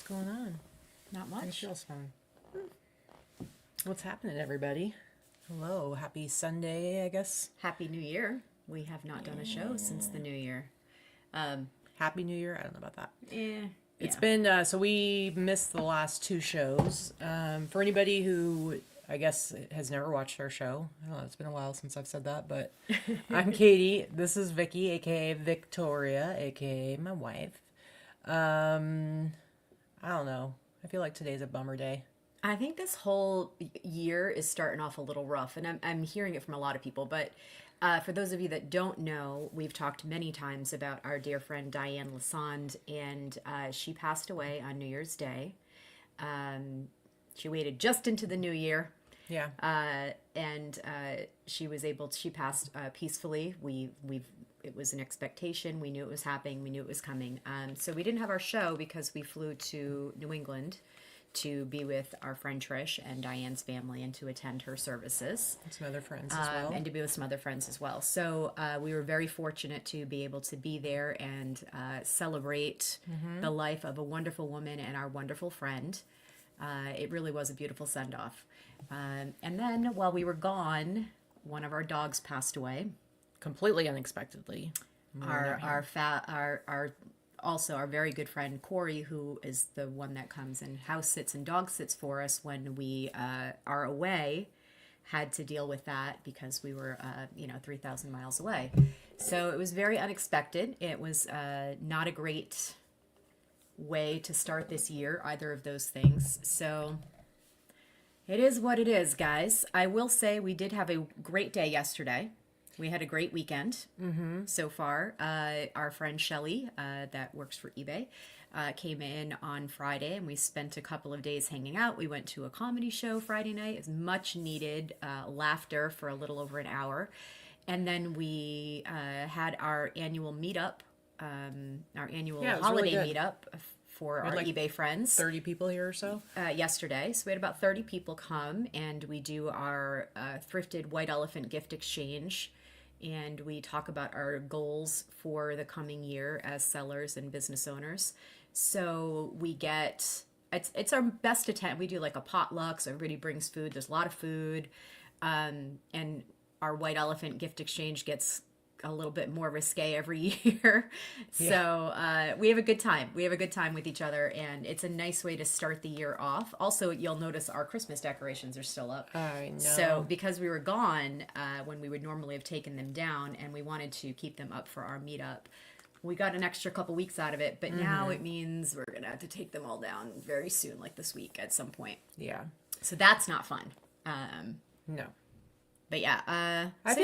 going on? Not much. Feels fun. What's happening, everybody? Hello, happy Sunday, I guess. Happy New Year. We have not done a show since the New Year. Happy New Year. I don't know about that. It's Yeah. been, so we missed the last two shows. For anybody who, I guess, has never watched our show, I don't know, it's been a while since I've said that, but I'm Katie. This is Vicky, aka Victoria, aka my wife. I don't know. I feel like today's a bummer day. I think this whole year is starting off a little rough, and I'm hearing it from a lot of people. But for those of you that don't know, we've talked many times about our dear friend Diane Lassonde, and she passed away on New Year's Day. She waited just into the new year. Yeah. And she was able to, she passed peacefully. It was an expectation. We knew it was happening. We knew it was coming. So we didn't have our show because we flew to New England to be with our friend Trish and Diane's family and to attend her services. And some other friends as well. And to be with some other friends as well. So we were very fortunate to be able to be there and celebrate the life of a wonderful woman and our wonderful friend. It really was a beautiful send-off. And then while we were gone, one of our dogs passed away. Completely unexpectedly. Also our very good friend Corey, who is the one that comes and house sits and dog sits for us when we are away, had to deal with that because we were 3,000 miles away. So it was very unexpected. It was not a great way to start this year, either of those things. So it is what it is, guys. I will say we did have a great day yesterday. We had a great weekend so far. Our friend Shelly, that works for eBay, came in on Friday, and we spent a couple of days hanging out. We went to a comedy show Friday night. It was much needed laughter for a little over an hour. And then we had our annual meetup, holiday really meetup for our eBay friends. 30 people here or so? Yesterday. So we had about 30 people come, and we do our thrifted White Elephant gift exchange. And we talk about our goals for the coming year as sellers and business owners. So we get, it's our best attempt. We do like a potluck, so everybody brings food. There's a lot of food. And our White Elephant gift exchange gets a little bit more risque every year. So we have a good time. We have a good time with each other, and it's a nice way to start the year off. Also, you'll notice our Christmas decorations are still up. I know. So because we were gone when we would normally have taken them down, and we wanted to keep them up for our meetup, we got an extra couple weeks out of it. But now it means we're going to have to take them all down very soon, like this week at some point. Yeah. So that's not fun. No. But yeah, I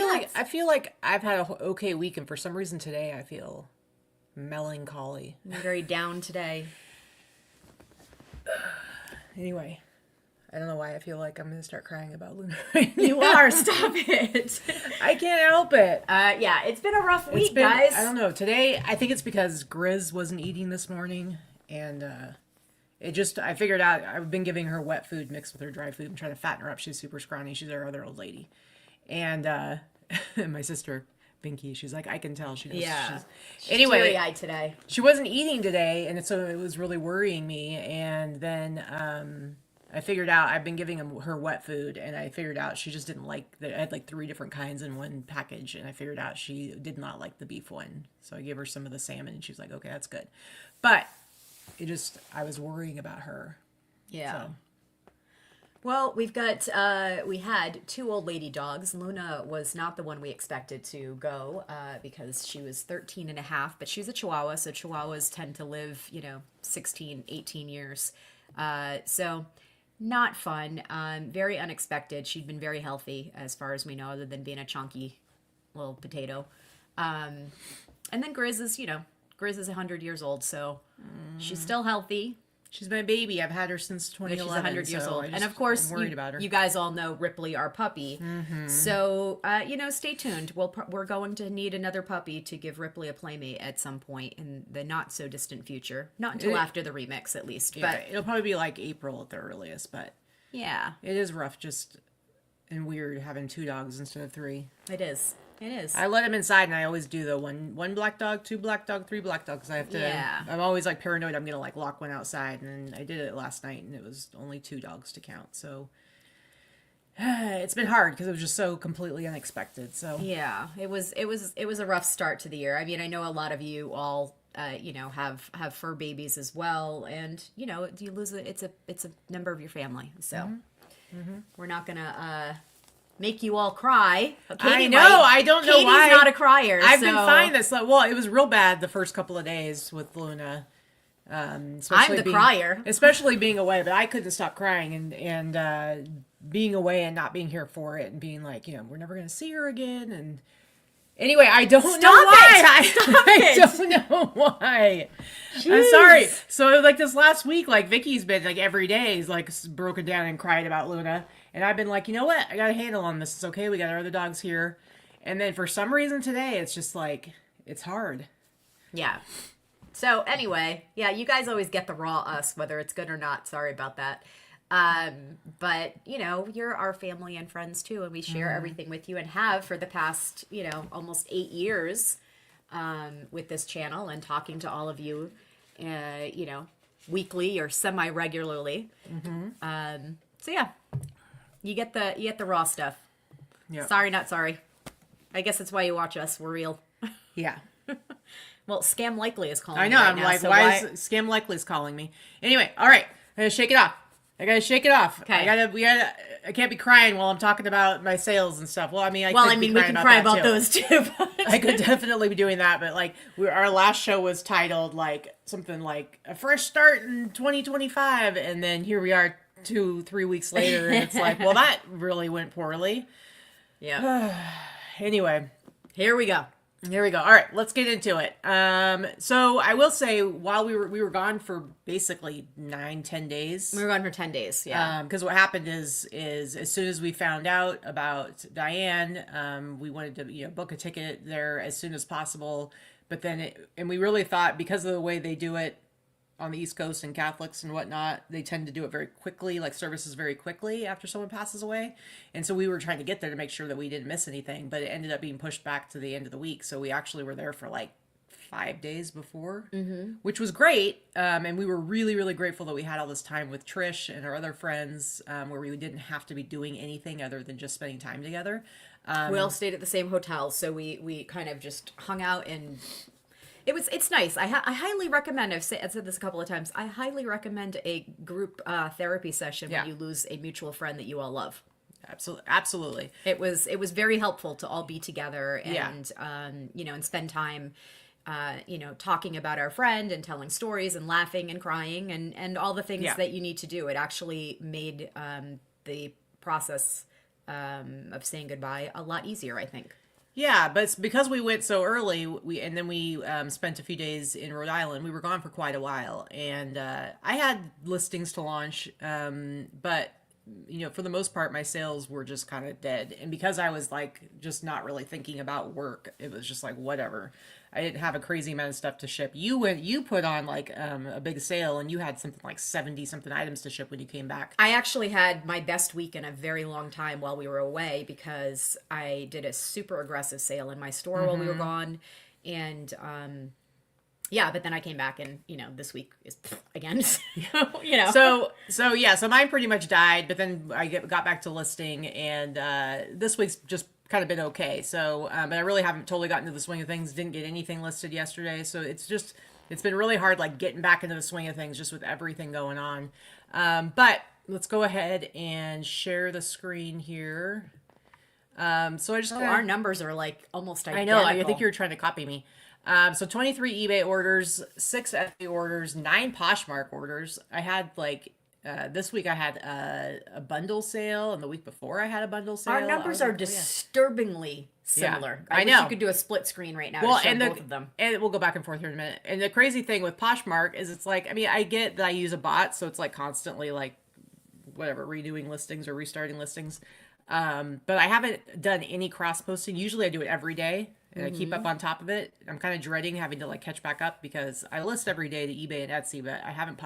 feel like I've had an okay week, and for some reason today I feel melancholy. I'm very down today. Anyway, I don't know why I feel like I'm gonna start crying about Luna. You are. Stop it. I can't help it. Yeah, it's been a rough week, guys. I don't know. Today, I think it's because Grizz wasn't eating this morning, and I figured out I've been giving her wet food mixed with her dry food and trying to fatten her up. She's super scrawny. She's our other old lady. And my sister, Pinky, she's like, I can tell. She's anyway, teary-eyed today. She wasn't eating today, and so it was really worrying me. And then I figured out I've been giving her wet food, and I figured out she just didn't like I had like 3 different kinds in one package, and I figured out she did not like the beef one. So I gave her some of the salmon, and she was like, okay, that's good. But I was worrying about her. Yeah. So. Well, we had 2 old lady dogs. Luna was not the one we expected to go because she was 13 and a half, but she's a Chihuahua, so Chihuahuas tend to live, 16, 18 years. So not fun, very unexpected. She'd been very healthy as far as we know, other than being a chunky little potato. And then Grizz is 100 years old, so she's still healthy. She's my baby. I've had her since 2011. She's 100 years old. And of course, worried about her. You guys all know Ripley, our puppy. So, stay tuned. We're going to need another puppy to give Ripley a playmate at some point in the not so distant future. Not until after the remix, at least. Yeah, but it'll probably be like April at the earliest, but yeah, it is rough and weird having 2 dogs instead of 3. It is. It is. I let him inside, and I always do the one black dog, two black dog, three black dogs. I have to. Yeah. I'm always like paranoid. I'm gonna like lock one outside, and I did it last night, and it was only two dogs to count. So it's been hard because it was just so completely unexpected. So Yeah, it was a rough start to the year. I mean, I know a lot of you all you know, have fur babies as well, and you know, you lose it's a member of your family. So we're not gonna make you all cry. I know. I don't know Katie's why. not a crier. I've so been fine this. Well, it was real bad the first couple of days with Luna. I'm Especially the being, crier. especially being away. But I couldn't stop crying and being away and not being here for it and being like, you know, we're never gonna see her again. And anyway, I don't know why. I don't know why. I'm sorry. So like this last week, like Vicky's been like every day is like broken down and cried about Luna, and I've been like, you know what? I got a handle on this. It's okay. We got our other dogs here, and then for some reason today, it's just like it's hard. Yeah. So anyway, yeah, you guys always get the raw us, whether it's good or not. Sorry about that. But you know, you're our family and friends too, and we share everything with you and have for the past, you know, almost 8 years, with this channel and talking to all of you, you know, weekly or semi-regularly. So yeah, you get the raw stuff. Yeah. Sorry, not sorry. I guess that's why you watch us. We're real. Yeah. Well, Scam Likely is calling I me know. right I'm now, like, so why is Scam Likely's calling me? Anyway, all right. I gotta shake it off. Okay. I can't be crying while I'm talking about my sales and stuff. Well, I mean, we can cry about those too. But I could definitely be doing that, but like our last show was titled like something like a fresh start in 2025, and then here we are 2-3 weeks later, and it's like, well, that really went poorly. yeah. Anyway, Here we go. here we go. All right, let's get into it. So I will say, while we were gone for basically 9-10 days. We were gone for 10 days. Yeah. Because what happened is as soon as we found out about Diane, we wanted to book a ticket there as soon as possible. But then we really thought, because of the way they do it on the East Coast and Catholics and whatnot, they tend to do it very quickly, like services very quickly after someone passes away. And so we were trying to get there to make sure that we didn't miss anything, but it ended up being pushed back to the end of the week. So we actually were there for like 5 days before, which was great. And we were really, really grateful that we had all this time with Trish and our other friends, where we didn't have to be doing anything other than just spending time together. We all stayed at the same hotel, so we kind of just hung out, and it's nice. I highly recommend. I've said this a couple of times. I highly recommend a group therapy session when you lose a mutual friend that you all love. Absolutely. It was very helpful to all be together and and spend time talking about our friend and telling stories and laughing and crying and all the things that you need to do. It actually made the process of saying goodbye a lot easier, I think. Yeah, but it's because we went so early, we spent a few days in Rhode Island. We were gone for quite a while, and I had listings to launch, but for the most part, my sales were just kind of dead. And because I was like just not really thinking about work, it was just like whatever. I didn't have a crazy amount of stuff to ship. You put on like a big sale, and you had something like 70 something items to ship when you came back. I actually had my best week in a very long time while we were away, because I did a super aggressive sale in my store while we were gone, and but then I came back, and this week is again. So mine pretty much died, but then I got back to listing, and this week's just kind of been okay. So, but I really haven't totally gotten into the swing of things. Didn't get anything listed yesterday, so it's been really hard, like getting back into the swing of things, just with everything going on. But let's go ahead and share the screen here. So I just our numbers are like almost identical. I know. I think you're trying to copy me. So 23 eBay orders, 6 Etsy orders, 9 Poshmark orders. I had like this week I had a bundle sale, and the week before I had a bundle sale. Our numbers are disturbingly similar. I wish know. You could do a split screen right now. Well, to show and both of them. And we'll go back and forth here in a minute. And the crazy thing with Poshmark is it's like, I mean, I get that I use a bot, so it's like constantly like whatever, redoing listings or restarting listings. But I haven't done any cross posting. Usually I do it every day, and I keep up on top of it. I'm kind of dreading having to like catch back up, because I list every day to eBay and Etsy, but I haven't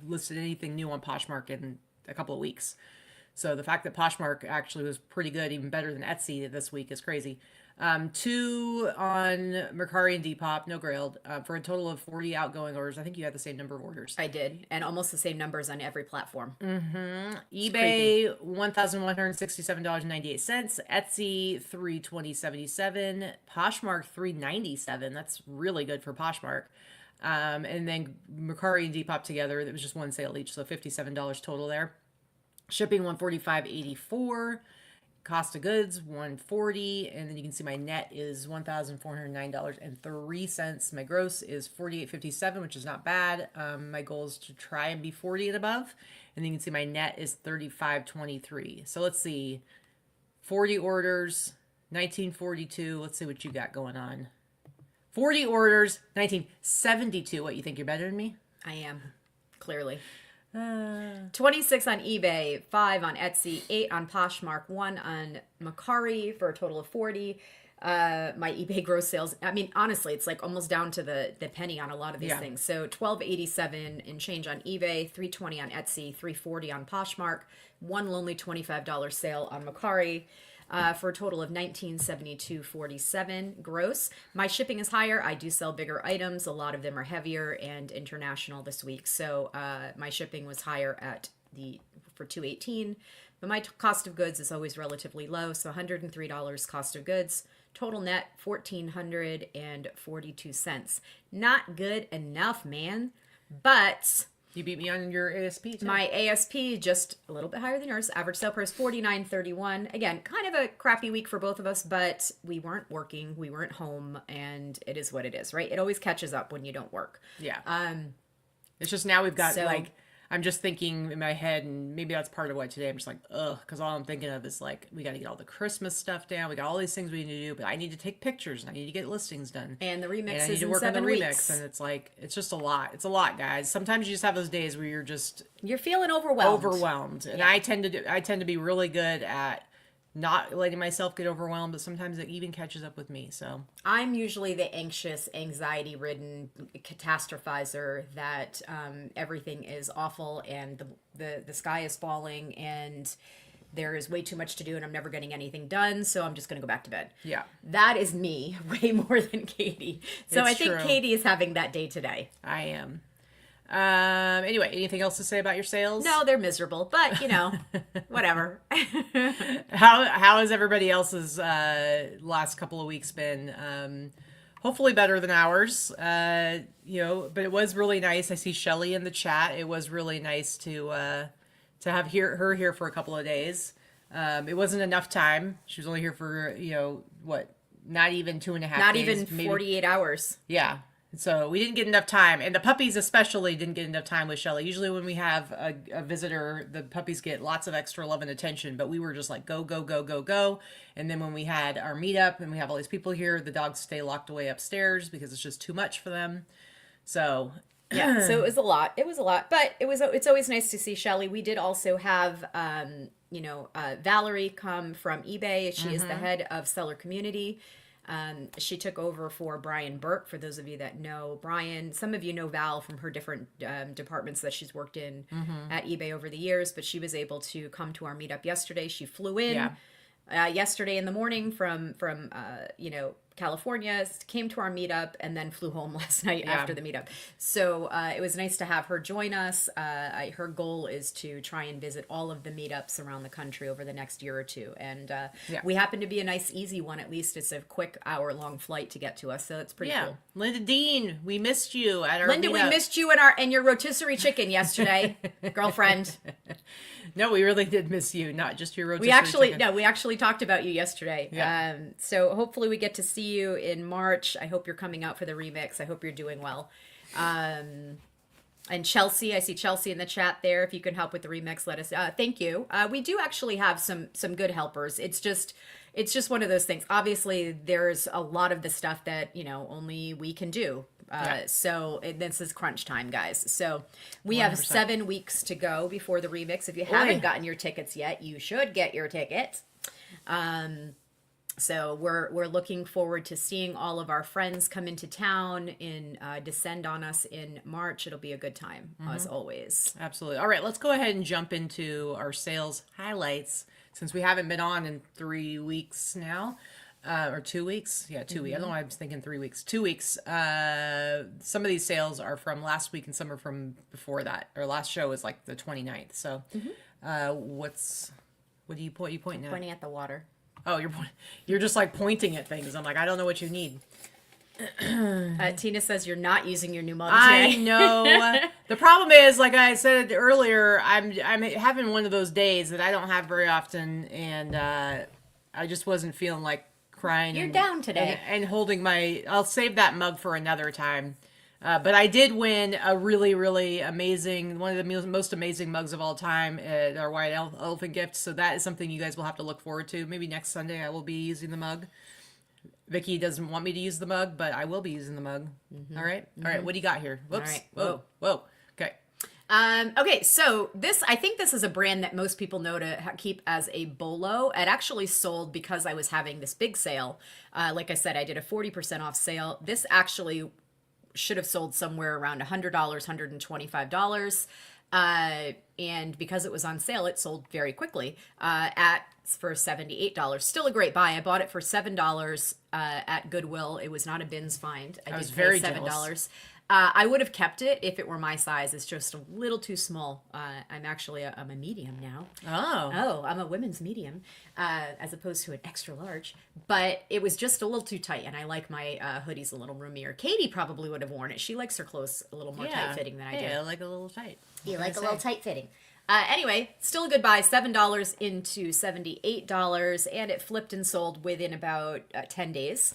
listed anything new on Poshmark in a couple of weeks. So the fact that Poshmark actually was pretty good, even better than Etsy this week, is crazy. Two on Mercari and Depop, no grailed, for a total of 40 outgoing orders. I think you had the same number of orders. I did, and almost the same numbers on every platform. eBay, $1,167.98. Etsy, $320.77. Poshmark, $397. That's really good for Poshmark. And then Mercari and Depop together, it was just one sale each, so $57 total there. Shipping, $145.84. Cost of goods, $140, and then you can see my net is $1,409.03. My gross is $48.57, which is not bad. My goal is to try and be 40 and above, and then you can see my net is $35.23. So let's see, 40 orders, 1942. Let's see what you got going on. 40 orders, 1972. What, you think you're better than me? I am, clearly. 26 on eBay, 5 on Etsy, 8 on Poshmark, 1 on Mercari for a total of 40. My eBay gross sales, I mean, honestly, it's like almost down to the penny on a lot of these things. So $12.87 and change on eBay, $320 on Etsy, $340 on Poshmark, one lonely $25 sale on Mercari. For a total of $1972.47 gross. My shipping is higher. I do sell bigger items. A lot of them are heavier and international this week. So my shipping was higher for $218. But my cost of goods is always relatively low. So $103 cost of goods. Total net $1,442. Not good enough, man. But you beat me on your ASP too. My ASP just a little bit higher than yours. Average sale price $49.31. Again, kind of a crappy week for both of us, but we weren't working, we weren't home, and it is what it is, right? It always catches up when you don't work. Yeah. It's just now we've got I'm just thinking in my head, and maybe that's part of why today I'm just like, ugh, because all I'm thinking of is like, we got to get all the Christmas stuff down. We got all these things we need to do, but I need to take pictures and I need to get listings done. And the remix and I is need to in work 7 on the remix, weeks. and it's like, it's just a lot. It's a lot, guys. Sometimes you just have those days where you're feeling overwhelmed. And I tend to be really good at not letting myself get overwhelmed, but sometimes it even catches up with me. So I'm usually the anxious, anxiety-ridden catastrophizer that everything is awful and the sky is falling and there is way too much to do and I'm never getting anything done, so I'm just going to go back to bed. Yeah. That is me way more than Katy. So I think true. Katy is having that day today. I am. Anyway, anything else to say about your sales? No, they're miserable, but whatever. How has everybody else's last couple of weeks been? Hopefully better than ours. But it was really nice. I see Shelly in the chat. It was really nice to have her here for a couple of days. It wasn't enough time. She was only here for not even 2.5 days. Not even 48 hours. Yeah. So we didn't get enough time, and the puppies especially didn't get enough time with Shelly. Usually when we have a visitor, the puppies get lots of extra love and attention, but we were just like, go, go, go, go, go. And then when we had our meetup and we have all these people here, the dogs stay locked away upstairs because it's just too much for them. So yeah, so it was a lot. But it's always nice to see Shelly. We did also have Valerie come from eBay. She is the head of seller community. She took over for Brian Burke. For those of you that know Brian, some of you know Val from her different departments that she's worked in at eBay over the years, but she was able to come to our meetup yesterday. She flew in yesterday in the morning from California, came to our meetup, and then flew home last night after the meetup. So it was nice to have her join us. Her goal is to try and visit all of the meetups around the country over the next year or two. And we happen to be a nice, easy one. At least it's a quick hour-long flight to get to us, so it's pretty cool. Linda Dean, we missed you at our Linda, meetup. we missed you and your rotisserie chicken yesterday, girlfriend. No, we really did miss you, not just your rotisserie chicken. We actually talked about you yesterday. Yeah. So hopefully we get to see you in March. I hope you're coming out for the remix. I hope you're doing well. And Chelsea, I see Chelsea in the chat there. If you can help with the remix, let us. Thank you. We do actually have some good helpers. It's just one of those things. Obviously, there's a lot of the stuff that only we can do. So this is crunch time, guys. So we 100%. Have 7 weeks to go before the remix. If you haven't gotten your tickets yet, you should get your tickets. So we're looking forward to seeing all of our friends come into town and descend on us in March. It'll be a good time, as always. Absolutely. All right, let's go ahead and jump into our sales highlights since we haven't been on in 3 weeks now. Or 2 weeks. Yeah, 2 weeks. I don't know why I was thinking 3 weeks. 2 weeks. Some of these sales are from last week and some are from before that. Our last show was like the 29th. So, what are you pointing at? Pointing at the water. Oh, you're just like pointing at things. I'm like, I don't know what you need. Tina says you're not using your new mug I today. know. The problem is, like I said earlier, I'm having one of those days that I don't have very often, and I just wasn't feeling like crying. You're down today. And holding my. I'll save that mug for another time. But I did win a really, really amazing, one of the most amazing mugs of all time at our White Elephant gift. So that is something you guys will have to look forward to. Maybe next Sunday I will be using the mug. Vicky doesn't want me to use the mug, but I will be using the mug. All right. All right. What do you got here? Whoops. All right. Whoa. Okay. Okay, so I think this is a brand that most people know to keep as a bolo. It actually sold because I was having this big sale. Like I said, I did a 40% off sale. This actually should have sold somewhere around $100, $125. And because it was on sale, it sold very quickly for $78. Still a great buy. I bought it for $7 at Goodwill. It was not a bins find. I was did very pay $7. jealous. I would have kept it if it were my size. It's just a little too small. I'm actually I'm a medium now. Oh, I'm a women's medium, as opposed to an extra large. But it was just a little too tight, and I like my hoodies a little roomier. Katie probably would have worn it. She likes her clothes a little more tight fitting than I do. Yeah, I like a little tight. You like a little tight fitting. Anyway, still a good buy. $7 into $78, and it flipped and sold within about 10 days.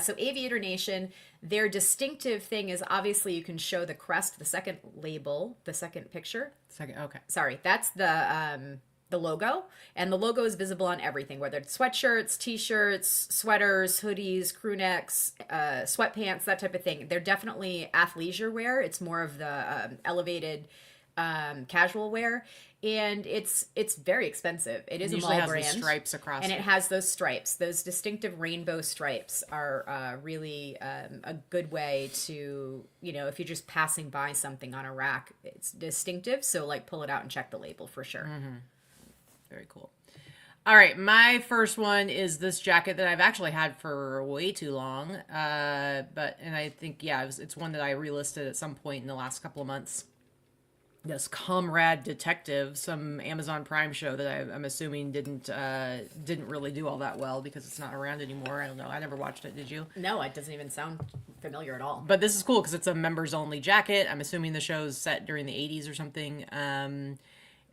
So Aviator Nation, their distinctive thing is obviously you can show the crest, the second label, the second picture. Okay. Sorry, that's the logo, and the logo is visible on everything, whether it's sweatshirts, t-shirts, sweaters, hoodies, crew necks, sweatpants, that type of thing. They're definitely athleisure wear. It's more of the elevated casual wear, and it's very expensive. It is a mall brand. Has the stripes across and it has those stripes. Those distinctive rainbow stripes are really a good way to, if you're just passing by something on a rack, it's distinctive. So like pull it out and check the label for sure. Very cool. All right, my first one is this jacket that I've actually had for way too long. And I think it's one that I relisted at some point in the last couple of months. This Comrade Detective, some Amazon Prime show that I'm assuming didn't really do all that well because it's not around anymore. I don't know. I never watched it. Did you? No, it doesn't even sound familiar at all. But this is cool because it's a members only jacket. I'm assuming the show's set during the 80s or something.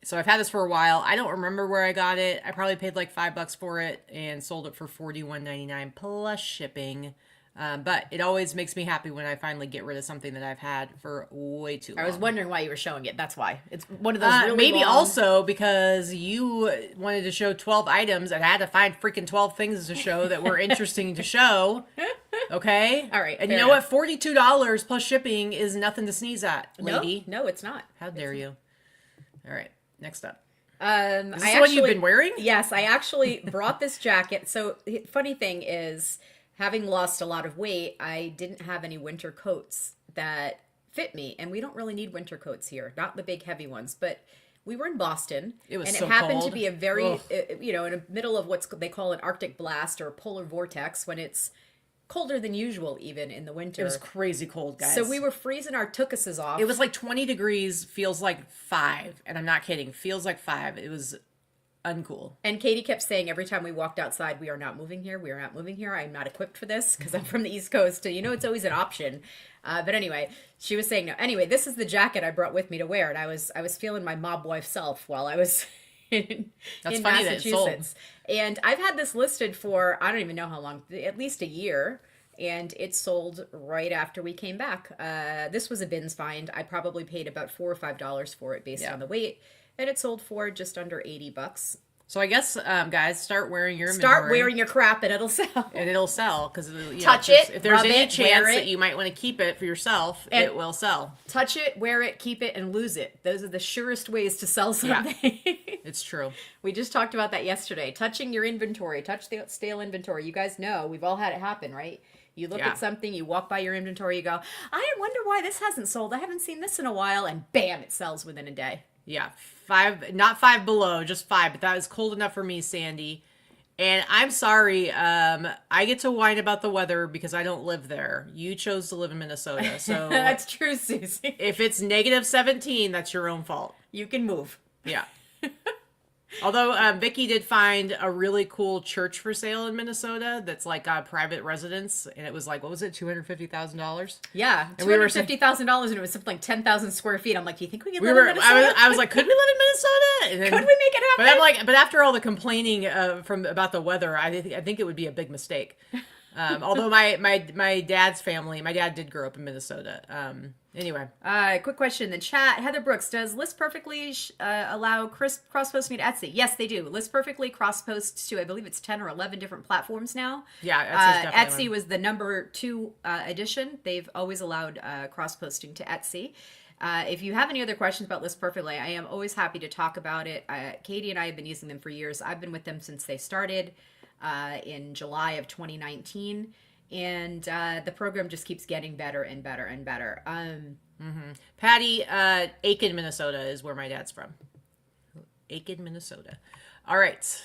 So I've had this for a while. I don't remember where I got it. I probably paid like $5 for it and sold it for $41.99 plus shipping. But it always makes me happy when I finally get rid of something that I've had for way too long. I was wondering why you were showing it. That's why. It's one of those really maybe long... also because you wanted to show 12 items and I had to find freaking 12 things to show that were interesting to show. Okay? All right. And you know what? $42 plus shipping is nothing to sneeze at, lady. No, it's not. How dare you? All right. Next up. Is this what you've been wearing? Yes, I actually brought this jacket. So funny thing is, having lost a lot of weight, I didn't have any winter coats that fit me. And we don't really need winter coats here. Not the big heavy ones. But we were in Boston. It was and so it happened cold. to be a very, in the middle of what they call an Arctic blast or polar vortex, when it's colder than usual even in the winter. It was crazy cold, guys. So we were freezing our tukuses off. It was like 20 degrees, feels like 5. And I'm not kidding. Feels like 5. It was uncool. And Katie kept saying every time we walked outside, we are not moving here. We are not moving here. I'm not equipped for this because I'm from the East Coast. It's always an option. But anyway, she was saying no. Anyway, this is the jacket I brought with me to wear. And I was feeling my mob wife self while I was in Massachusetts. And I've had this listed for, I don't even know how long, at least a year. And it sold right after we came back. This was a bins find. I probably paid about $4 or $5 for it based on the weight. And it sold for just under $80. So I guess, guys, start wearing your inventory. Start wearing your crap and it'll sell. And it'll sell. Because if there's rub any it, chance that you might want to keep it for yourself, it will sell. Touch it, wear it, keep it, and lose it. Those are the surest ways to sell something. Yeah, it's true. We just talked about that yesterday. Touching your inventory. Touch the stale inventory. You guys know. We've all had it happen, right? You look at something, you walk by your inventory, you go, I wonder why this hasn't sold. I haven't seen this in a while. And bam, it sells within a day. Yeah, 5, not 5 below, just 5. But that was cold enough for me, Sandy. And I'm sorry, I get to whine about the weather because I don't live there. You chose to live in Minnesota. So That's true, Susie. if it's negative 17, that's your own fault. You can move. Yeah. Although Vicky did find a really cool church for sale in Minnesota that's like a private residence, and it was like, what was it, $250,000? Yeah, And we were $250,000, and it was something like 10,000 square feet. I'm like, do you think we can live in Minnesota? I was like, could we live in Minnesota? And then, Could we make it happen? But I'm like, but after all the complaining about the weather, I think it would be a big mistake. Although my dad's family, my dad did grow up in Minnesota. Anyway. Quick question in the chat. Heather Brooks, does List Perfectly allow cross-posting to Etsy? Yes, they do. List Perfectly cross-posts to, I believe it's 10 or 11 different platforms now. Yeah, Etsy was the number 2 edition. They've always allowed cross-posting to Etsy. If you have any other questions about List Perfectly, I am always happy to talk about it. Katie and I have been using them for years. I've been with them since they started in July of 2019. And the program just keeps getting better and better and better. Patty, Aiken, Minnesota is where my dad's from. Aiken, Minnesota. All right.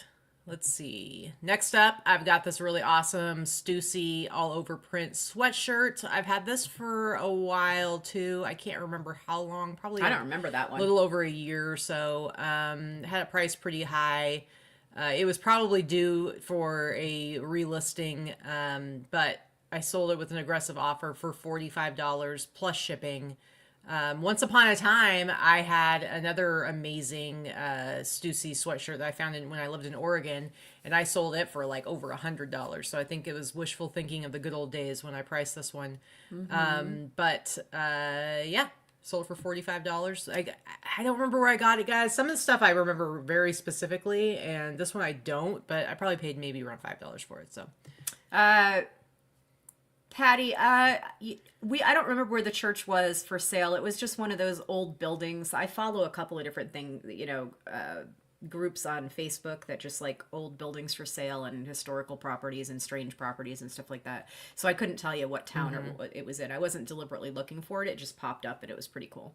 Let's see. Next up, I've got this really awesome Stussy all over print sweatshirt. I've had this for a while too. I can't remember how long. Probably I don't remember that one. A little over a year or so. Had it priced pretty high. It was probably due for a relisting, but I sold it with an aggressive offer for $45 plus shipping. Once upon a time, I had another amazing Stussy sweatshirt that I found when I lived in Oregon, and I sold it for like over $100. So I think it was wishful thinking of the good old days when I priced this one. Yeah. Sold for $45. I don't remember where I got it, guys. Some of the stuff I remember very specifically, and this one I don't, but I probably paid maybe around $5 for it. So, Patty, I don't remember where the church was for sale. It was just one of those old buildings. I follow a couple of different things, groups on Facebook that just like old buildings for sale and historical properties and strange properties and stuff like that. So I couldn't tell you what town or what it was in. I wasn't deliberately looking for it. It just popped up and it was pretty cool.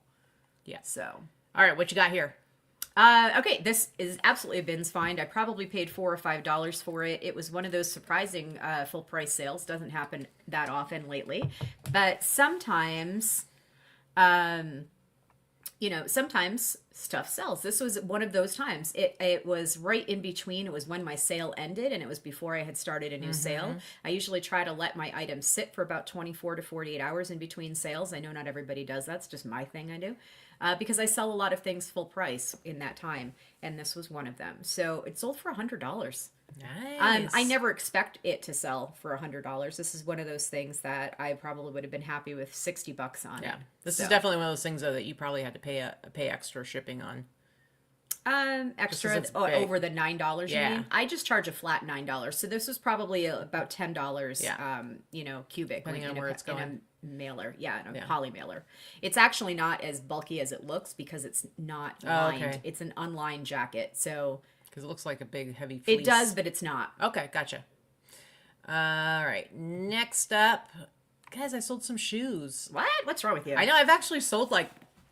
Yeah. So. All right, what you got here? Okay, this is absolutely a bins find. I probably paid $4 or $5 for it. It was one of those surprising full price sales. Doesn't happen that often lately. But sometimes, sometimes stuff sells. This was one of those times. It was right in between. It was when my sale ended, and it was before I had started a new sale. I usually try to let my items sit for about 24 to 48 hours in between sales. I know not everybody does that. It's just my thing I do. Because I sell a lot of things full price in that time, and this was one of them. So it sold for $100. Nice. I never expect it to sell for $100. This is one of those things that I probably would have been happy with $60 on. Yeah, this is definitely one of those things though that you probably had to pay extra shipping on. Extra over the $9 Yeah. you mean? I just charge a flat $9. So this was probably about $10. Yeah. Cubic, Depending on where it's going. In a mailer, in a poly mailer. It's actually not as bulky as it looks because it's not lined. Okay. It's an unlined jacket, so because it looks like a big heavy fleece. it does, but it's not. Okay, gotcha. All right, next up, guys, I sold some shoes. What? What's wrong with you? I know I've actually sold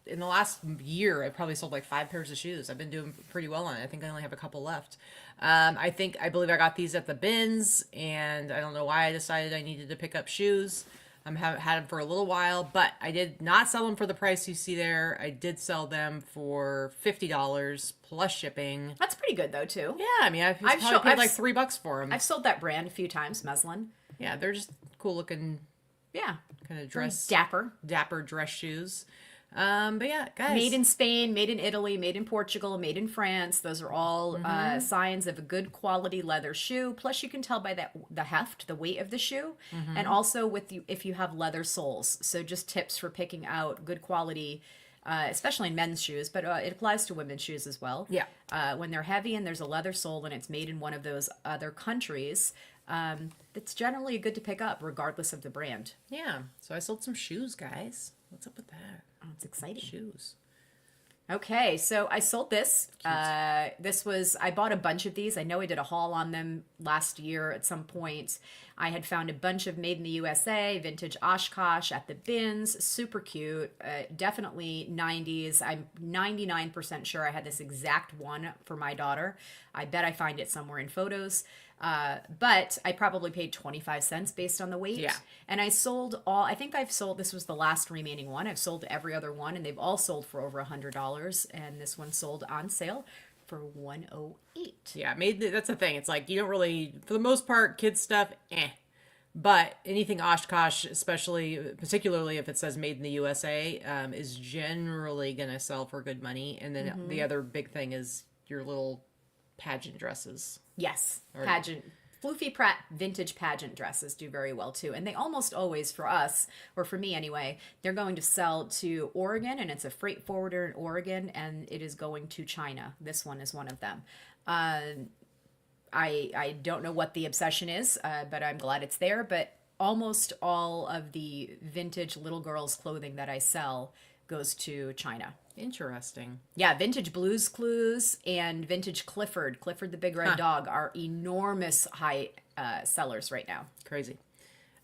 in the last year, I probably sold 5 pairs of shoes. I've been doing pretty well on it. I think I only have a couple left. I believe I got these at the bins, and I don't know why I decided I needed to pick up shoes. I haven't had them for a little while, but I did not sell them for the price you see there. I did sell them for $50 plus shipping. That's pretty good though, too. Yeah, I mean, I've paid $3 for them. I've sold that brand a few times, Muslin. Yeah, they're just cool looking. Yeah, kind of dress, dapper dress shoes. But yeah, guys. Made in Spain, made in Italy, made in Portugal, made in France. Those are all signs of a good quality leather shoe. Plus, you can tell by the heft, the weight of the shoe, and also if you have leather soles. So just tips for picking out good quality, especially in men's shoes, but it applies to women's shoes as well. Yeah. When they're heavy and there's a leather sole and it's made in one of those other countries, it's generally good to pick up regardless of the brand. Yeah. So I sold some shoes, guys. What's up with that? Oh, it's exciting. Shoes. Okay, so I sold this. I bought a bunch of these. I know I did a haul on them last year at some point. I had found a bunch of made in the USA, vintage Oshkosh at the bins. Super cute. Definitely 90s. I'm 99% sure I had this exact one for my daughter. I bet I find it somewhere in photos. But I probably paid 25 cents based on the weight. Yeah. And I sold all, I think I've sold, this was the last remaining one. I've sold every other one, and they've all sold for over $100. And this one sold on sale for $108. Yeah, that's the thing. It's like you don't really, for the most part, kids stuff, But anything Oshkosh, particularly if it says made in the USA, is generally going to sell for good money. And then the other big thing is your little pageant dresses. Yes, vintage pageant dresses do very well too. And they almost always, for us, or for me anyway, they're going to sell to Oregon, and it's a freight forwarder in Oregon, and it is going to China. This one is one of them. I don't know what the obsession is, but I'm glad it's there. But almost all of the vintage little girls' clothing that I sell goes to China. Interesting. Yeah, vintage Blue's Clues and vintage Clifford the Big Red Dog are enormous high sellers right now. Crazy.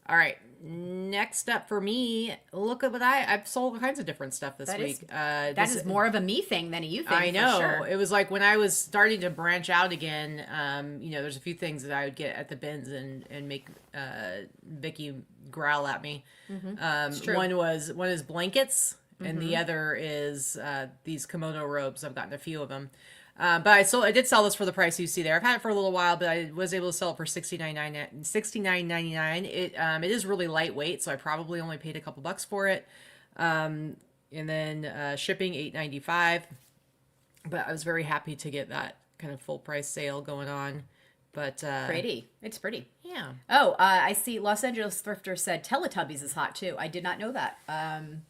All right. Next up for me, look at what I've sold all kinds of different stuff this week. That is more of a me thing than a you thing. I know. For sure. It was like when I was starting to branch out again, there's a few things that I would get at the bins and make Vicky growl at me. Mm-hmm. One is blankets, and the other is these kimono robes. I've gotten a few of them. But I did sell this for the price you see there. I've had it for a little while, but I was able to sell it for $69.99. It is really lightweight, so I probably only paid a couple bucks for it. And then shipping $8.95. But I was very happy to get that kind of full price sale going on. But pretty. It's pretty. Yeah. Oh, I see. Los Angeles Thrifter said Teletubbies is hot too. I did not know that.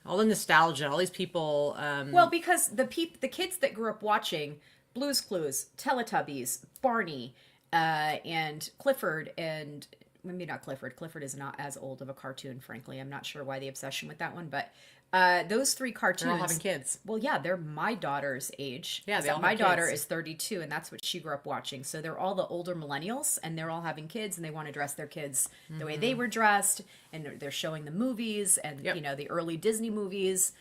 All the nostalgia, all these people. Well, because the kids that grew up watching Blue's Clues, Teletubbies, Barney, and Clifford, and maybe not Clifford. Clifford is not as old of a cartoon, frankly. I'm not sure why the obsession with that one, but those three cartoons. They're all having kids. Well, yeah, they're my daughter's age. Yeah, they all my have daughter kids. is 32, and that's what she grew up watching. So they're all the older millennials, and they're all having kids, and they want to dress their kids the way they were dressed, and they're showing the movies and the early Disney movies.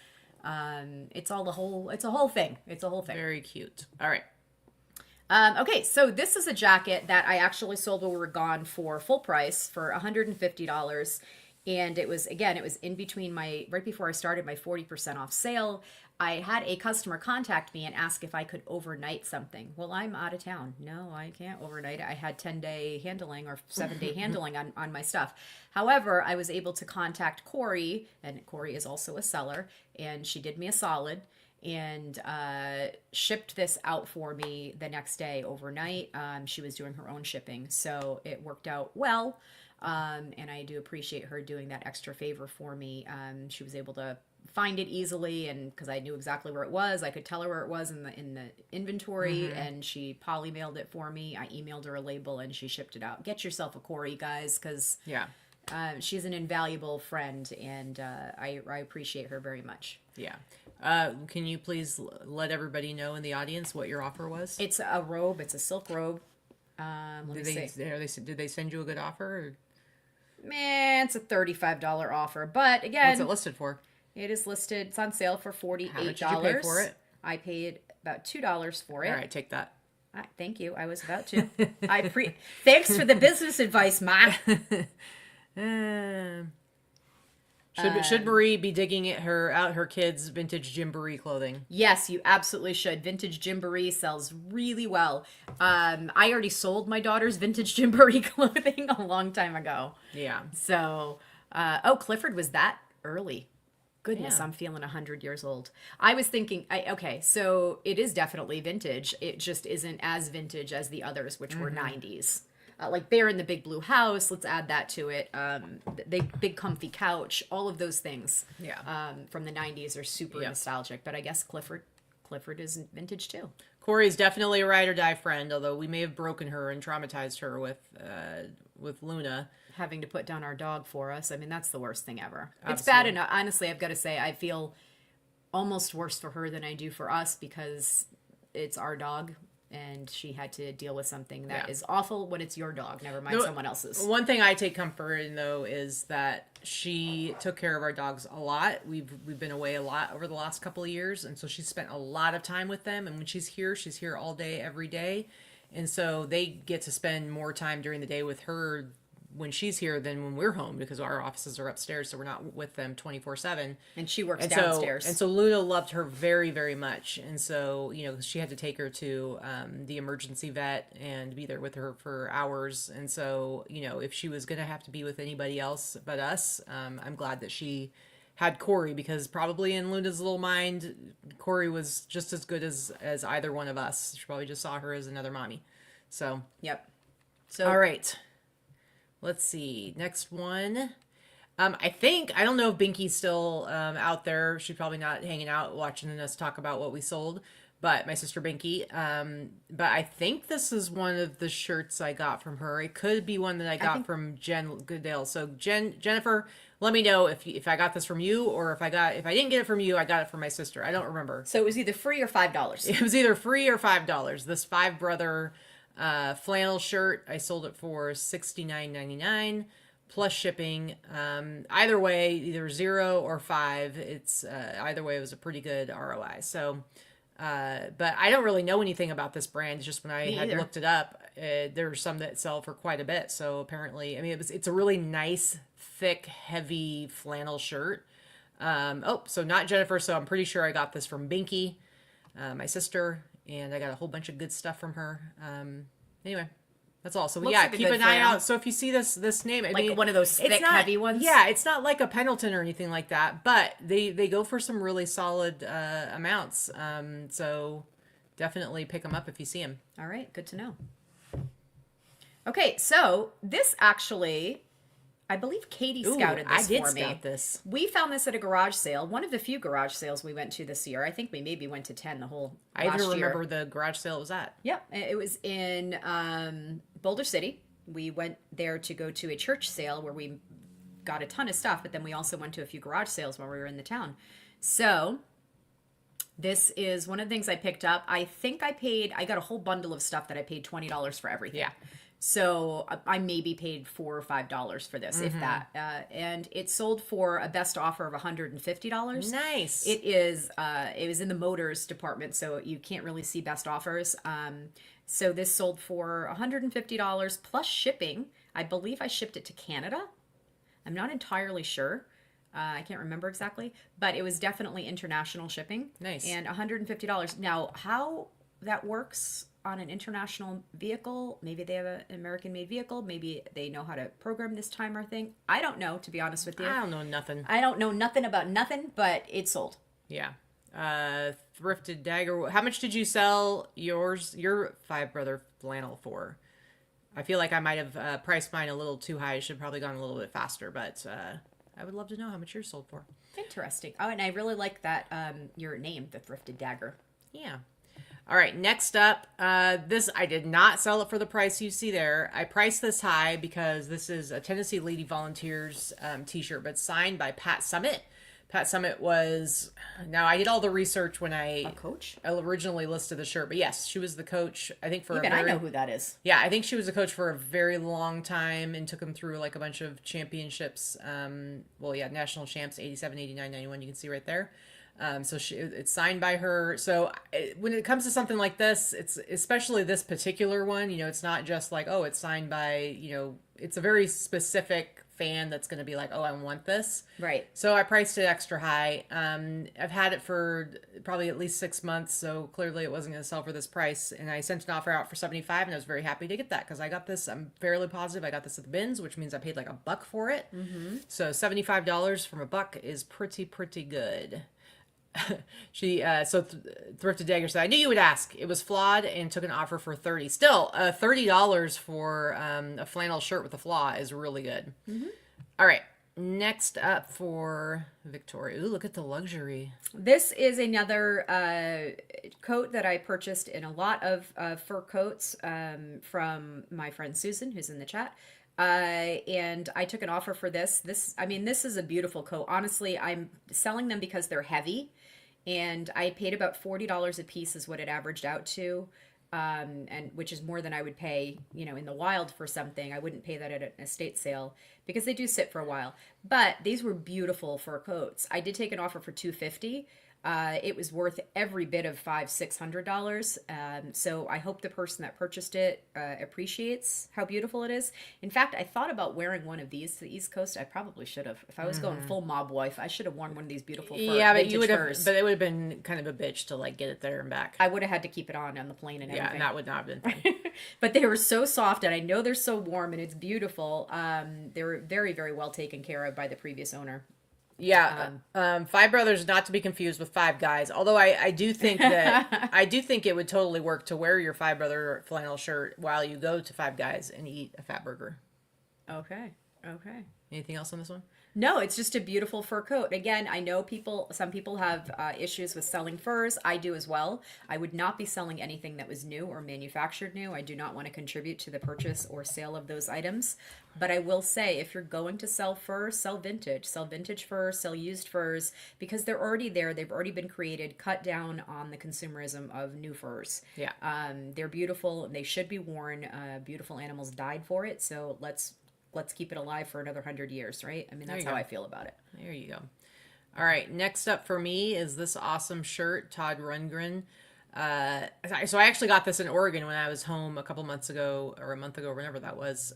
It's a whole thing. It's a whole thing. Very cute. All right. Okay, so this is a jacket that I actually sold when we were gone for full price for $150. And it was in between right before I started my 40% off sale. I had a customer contact me and ask if I could overnight something. Well, I'm out of town. No, I can't overnight it. I had 10-day handling or 7-day handling on my stuff. However, I was able to contact Corey, and Corey is also a seller, and she did me a solid and shipped this out for me the next day overnight. She was doing her own shipping, so it worked out well. And I do appreciate her doing that extra favor for me. She was able to find it easily, and because I knew exactly where it was, I could tell her where it was in the inventory, and she poly mailed it for me. I emailed her a label, and she shipped it out. Get yourself a Corey, guys, because she's an invaluable friend, and I appreciate her very much. Yeah. Can you please let everybody know in the audience what your offer was? It's a robe. It's a silk robe. Did they send you a good offer? Or? Man, it's a $35 offer. But again, what's it listed for? It is listed. It's on sale for $48. How much did you pay for it? I paid about $2 for it. All right, take that. Thank you. I was about to. Thanks for the business advice, Ma. Should Marie be digging out her kids' vintage Gymboree clothing? Yes, you absolutely should. Vintage Gymboree sells really well. I already sold my daughter's vintage Gymboree clothing a long time ago. Yeah. So, Clifford was that early. Goodness, Yeah. I'm feeling 100 years old. I was thinking, so it is definitely vintage. It just isn't as vintage as the others, which were 90s. Like Bear in the Big Blue House, let's add that to it. The big comfy couch, all of those things from the 90s are super nostalgic. But I guess Clifford is vintage too. Corey's definitely a ride or die friend, although we may have broken her and traumatized her with Luna. Having to put down our dog for us. I mean, that's the worst thing ever. Absolutely. It's bad enough. Honestly, I've got to say, I feel almost worse for her than I do for us because it's our dog. And she had to deal with something that is awful when it's your dog, never mind someone else's. One thing I take comfort in, though, is that she took care of our dogs a lot. We've been away a lot over the last couple of years, and so she spent a lot of time with them. And when she's here all day, every day. And so they get to spend more time during the day with her when she's here than when we're home because our offices are upstairs, so we're not with them 24/7. And she works And downstairs. so Luna loved her very, very much. And so, you know, she had to take her to the emergency vet and be there with her for hours. And so, you know, if she was going to have to be with anybody else but us, I'm glad that she had Corey, because probably in Luna's little mind, Corey was just as good as either one of us. She probably just saw her as another mommy. So, Yep. So all right. Let's see. Next one. I don't know if Binky's still out there. She's probably not hanging out watching us talk about what we sold, but my sister Binky. But I think this is one of the shirts I got from her. It could be one that I got from Jen Goodale. So Jennifer, let me know if I got this from you, or if I didn't get it from you, I got it from my sister. I don't remember. So it was either free or $5. It was either free or $5. This Five Brother flannel shirt, I sold it for $69.99 plus shipping. Either way, either 0 or 5, it's either way it was a pretty good ROI. So but I don't really know anything about this brand. It's just when I had looked it up, there were some that sell for quite a bit. So apparently, I mean, it's a really nice, thick, heavy flannel shirt. So not Jennifer. So I'm pretty sure I got this from Binky, my sister, and I got a whole bunch of good stuff from her. Anyway, that's all. So Looks yeah, like a keep good an eye flannel. out. So if you see this name, I Like mean, one of those it's thick, not- heavy ones? Yeah, it's not like a Pendleton or anything like that, but they go for some really solid amounts. So definitely pick them up if you see them. All right, good to know. Okay, so this actually, I believe Katie scouted this I did for me. scout this. We found this at a garage sale, one of the few garage sales we went to this year. I think we maybe went to 10 the whole I last even year. remember the garage sale it was at. Yep, it was in Boulder City. We went there to go to a church sale where we got a ton of stuff, but then we also went to a few garage sales while we were in the town. So this is one of the things I picked up. I think I got a whole bundle of stuff that I paid $20 for everything. Yeah. So I maybe paid $4 or $5 for this, if that. And it sold for a best offer of $150. Nice. It is. It was in the motors department, so you can't really see best offers. So this sold for $150 plus shipping. I believe I shipped it to Canada. I'm not entirely sure. I can't remember exactly, but it was definitely international shipping. Nice. And $150. Now, how that works on an international vehicle, maybe they have an American-made vehicle, maybe they know how to program this timer thing. I don't know, to be honest with you. I don't know nothing. I don't know nothing about nothing, but it sold. Yeah. Thrifted dagger. How much did you sell your Five Brother flannel for? I feel like I might have priced mine a little too high. I should have probably gone a little bit faster, but I would love to know how much yours sold for. Interesting. Oh, and I really like that your name, the Thrifted Dagger. Yeah. All right, next up, this I did not sell it for the price you see there. I priced this high because this is a Tennessee Lady Volunteers t-shirt, but signed by Pat Summitt. Pat Summitt was, now I did all the research when I coach? originally listed the shirt, but yes, she was the coach, I think for Even I know who that is. Yeah, I think she was a coach for a very long time and took him through like a bunch of championships. National champs, 87, 89, 91, you can see right there. So it's signed by her. So when it comes to something like this, it's especially this particular one, you know, it's not just like, oh, it's signed by, you know, it's a very specific fan that's going to be like, oh, I want this. Right. So I priced it extra high. I've had it for probably at least 6 months. So clearly it wasn't going to sell for this price. And I sent an offer out for $75 and I was very happy to get that because I got this. I'm fairly positive I got this at the bins, which means I paid like $1 for it. Mm-hmm. So $75 from $1 is pretty good. Thrifted Dagger said, I knew you would ask. It was flawed and took an offer for $30. Still, $30 for a flannel shirt with a flaw is really good. Mm-hmm. All right, next up for Victoria. Ooh, look at the luxury. This is another coat that I purchased in a lot of fur coats from my friend Susan, who's in the chat. And I took an offer for this. This is a beautiful coat. Honestly, I'm selling them because they're heavy. And I paid about $40 a piece is what it averaged out to. And which is more than I would pay, you know, in the wild for something. I wouldn't pay that at an estate sale because they do sit for a while. But these were beautiful fur coats. I did take an offer for $250. It was worth every bit of $500-600. So I hope the person that purchased it appreciates how beautiful it is. In fact, I thought about wearing one of these to the East Coast. I probably should have. If I was going full mob wife, I should have worn one of these beautiful but you would have, furs. but it would have been kind of a bitch to like get it there and back. I would have had to keep it on the plane and everything. Yeah, and that would not have been fun. But they were so soft, and I know they're so warm, and it's beautiful. They were very, very well taken care of by the previous owner. Yeah, Five Brothers, not to be confused with Five Guys. Although I do think that I do think it would totally work to wear your Five Brother flannel shirt while you go to Five Guys and eat a fat burger. Okay. Anything else on this one? No, it's just a beautiful fur coat. Again, I know some people have issues with selling furs. I do as well. I would not be selling anything that was new or manufactured new. I do not want to contribute to the purchase or sale of those items. But I will say, if you're going to sell furs, sell vintage. Sell vintage furs, sell used furs, because they're already there. They've already been created. Cut down on the consumerism of new furs. Yeah. They're beautiful. They should be worn. Beautiful animals died for it. So let's keep it alive for another 100 years, right? I mean, that's how I feel about it. There you go. All right, next up for me is this awesome shirt, Todd Rundgren. So I actually got this in Oregon when I was home a couple months ago, or a month ago, whenever that was,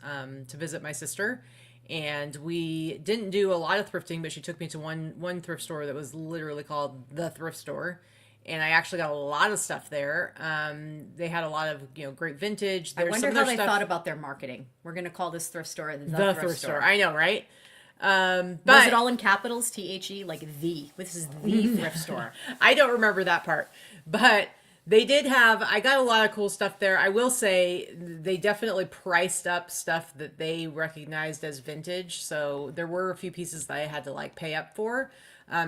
to visit my sister. And we didn't do a lot of thrifting, but she took me to one thrift store that was literally called The Thrift Store. And I actually got a lot of stuff there. They had a lot of great vintage. I wonder how they thought about their marketing. We're going to call this thrift store the thrift store. I know, right? But was it all in capitals? THE, like the. This is the thrift store. I don't remember that part, but they did have. I got a lot of cool stuff there. I will say they definitely priced up stuff that they recognized as vintage. So there were a few pieces that I had to like pay up for.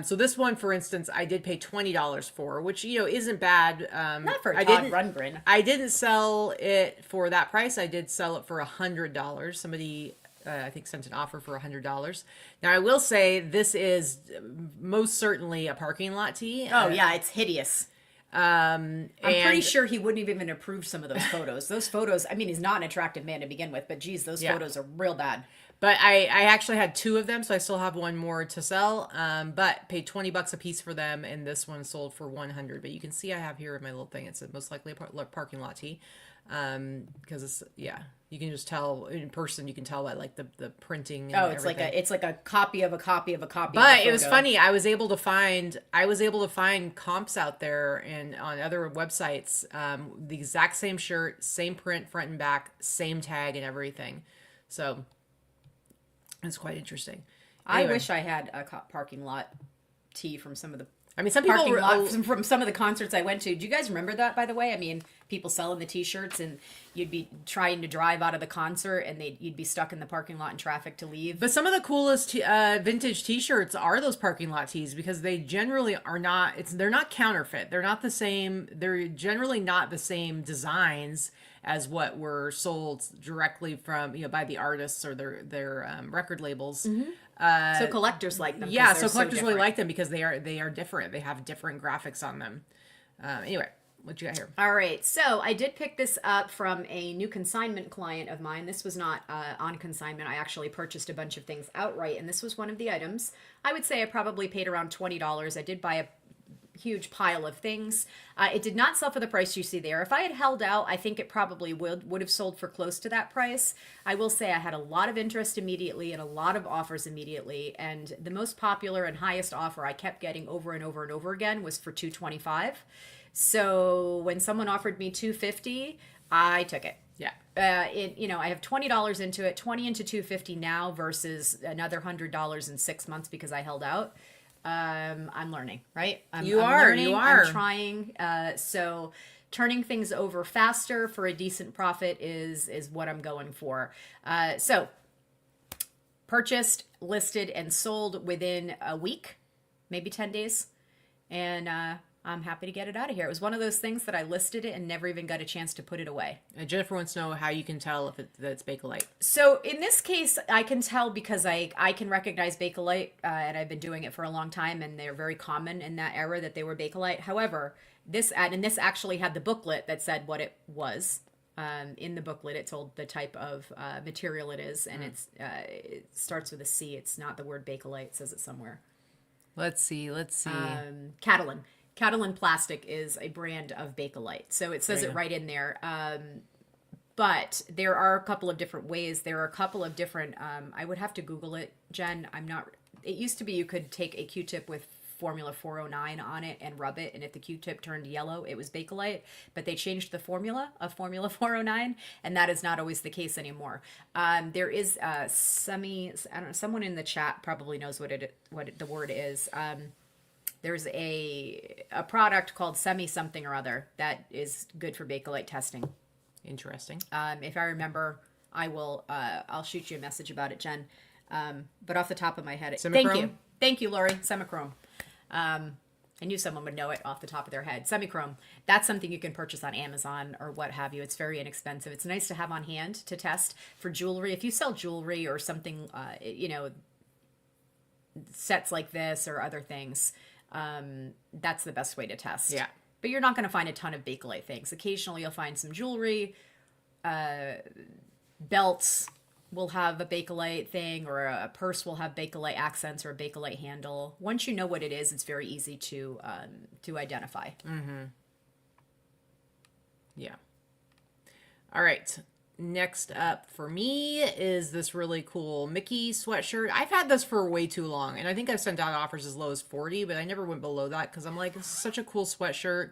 So this one, for instance, I did pay $20 for, which, isn't bad. Not for Todd Rundgren. I didn't sell it for that price. I did sell it for $100. Somebody, I think, sent an offer for $100. Now, I will say this is most certainly a parking lot tee. Oh, yeah, it's hideous. I'm pretty sure he wouldn't have even approved some of those photos. Those photos, I mean, he's not an attractive man to begin with, but geez, those photos are real bad. But I actually had two of them, so I still have one more to sell. But paid $20 a piece for them, and this one sold for $100. But you can see I have here in my little thing. It's most likely a parking lot tee, because it's you can just tell in person. You can tell by like the printing. And it's like a copy of a copy of a copy. But it was funny. I was able to find comps out there and on other websites, the exact same shirt, same print, front and back, same tag and everything. So. It's quite interesting. Anyway. I wish I had a parking lot tee from some of the. I mean, some people from some of the concerts I went to. Do you guys remember that? By the way, I mean, people selling the T-shirts, and you'd be trying to drive out of the concert, and you'd be stuck in the parking lot in traffic to leave. But some of the coolest vintage T-shirts are those parking lot tees because they generally are not. They're not counterfeit. They're not the same. They're generally not the same designs as what were sold directly from by the artists or their record labels. Mm-hmm. So collectors like them. Yeah, so collectors really like them because they are different. They have different graphics on them. Anyway, what you got here? All right, so I did pick this up from a new consignment client of mine. This was not on consignment. I actually purchased a bunch of things outright, and this was one of the items. I would say I probably paid around $20. I did buy a huge pile of things. It did not sell for the price you see there. If I had held out, I think it probably would have sold for close to that price. I will say I had a lot of interest immediately and a lot of offers immediately, and the most popular and highest offer I kept getting over and over and over again was for $225. So when someone offered me $250, I took it. Yeah. I have $20 into it, 20 into $250 now versus another $100 in 6 months because I held out. I'm learning, right? I'm learning, I'm trying. So turning things over faster for a decent profit is what I'm going for. So purchased, listed, and sold within a week, maybe 10 days. And I'm happy to get it out of here. It was one of those things that I listed it and never even got a chance to put it away. Jennifer wants to know how you can tell if it's Bakelite. So in this case, I can tell because I can recognize Bakelite, and I've been doing it for a long time, and they're very common in that era that they were Bakelite. However, this actually had the booklet that said what it was. In the booklet, it told the type of material it is, and it starts with a C. It's not the word Bakelite. It says it somewhere. Let's see. Let's see. Catalan. Catalan Plastic is a brand of Bakelite. So it says it right in there. But there are a couple of different ways. There are a couple of different, I would have to Google it, Jen. It used to be you could take a Q-tip with Formula 409 on it and rub it, and if the Q-tip turned yellow, it was Bakelite. But they changed the formula of Formula 409, and that is not always the case anymore. There is I don't know, someone in the chat probably knows what the word is. There's a product called Semi something or other that is good for Bakelite testing. Interesting. If I remember, I'll shoot you a message about it, Jen. But off the top of my head, thank you, Lori. Semichrome. I knew someone would know it off the top of their head. Semichrome. That's something you can purchase on Amazon or what have you. It's very inexpensive. It's nice to have on hand to test for jewelry. If you sell jewelry or something, sets like this or other things, that's the best way to test. Yeah. But you're not going to find a ton of Bakelite things. Occasionally you'll find some jewelry, belts will have a Bakelite thing, or a purse will have Bakelite accents or a Bakelite handle. Once you know what it is, it's very easy to identify. Mm-hmm. Yeah. All right. Next up for me is this really cool Mickey sweatshirt. I've had this for way too long, and I think I've sent out offers as low as 40, but I never went below that because I'm like, this is such a cool sweatshirt,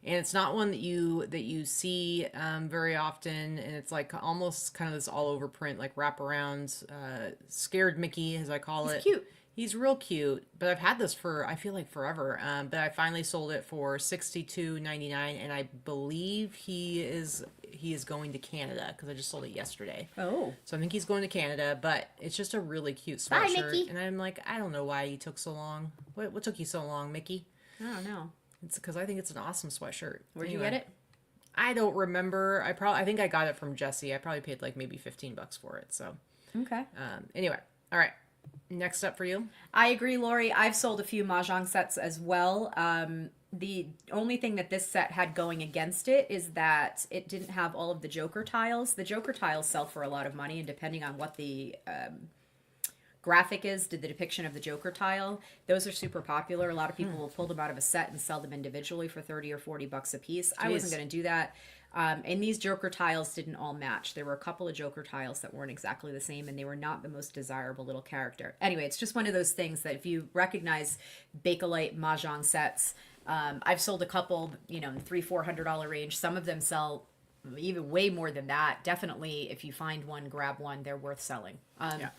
and it's not one that you see very often, and it's like almost kind of this all over print, like wraparound, scared Mickey as I call it. He's cute. He's real cute, but I've had this for, I feel like forever. But I finally sold it for $62.99, and I believe he is going to Canada because I just sold it yesterday. Oh. So I think he's going to Canada, but it's just a really cute sweatshirt. Bye, Mickey. And I'm like, I don't know why he took so long. What took you so long, Mickey? I don't know. It's because I think it's an awesome sweatshirt. Where'd you get it? I don't remember. I think I got it from Jesse. I probably paid like maybe $15 for it. So okay. Anyway, all right. Next up for you. I agree, Lori. I've sold a few Mahjong sets as well. The only thing that this set had going against it is that it didn't have all of the Joker tiles. The Joker tiles sell for a lot of money, and depending on what the graphic is, the depiction of the Joker tile, those are super popular. A lot of people will pull them out of a set and sell them individually for 30 or 40 bucks a piece. I wasn't going to do that. And these Joker tiles didn't all match. There were a couple of Joker tiles that weren't exactly the same, and they were not the most desirable little character. Anyway, it's just one of those things that if you recognize Bakelite Mahjong sets, I've sold a couple, in the $300-$400 range. Some of them sell even way more than that. Definitely, if you find one, grab one. They're worth selling. Yeah.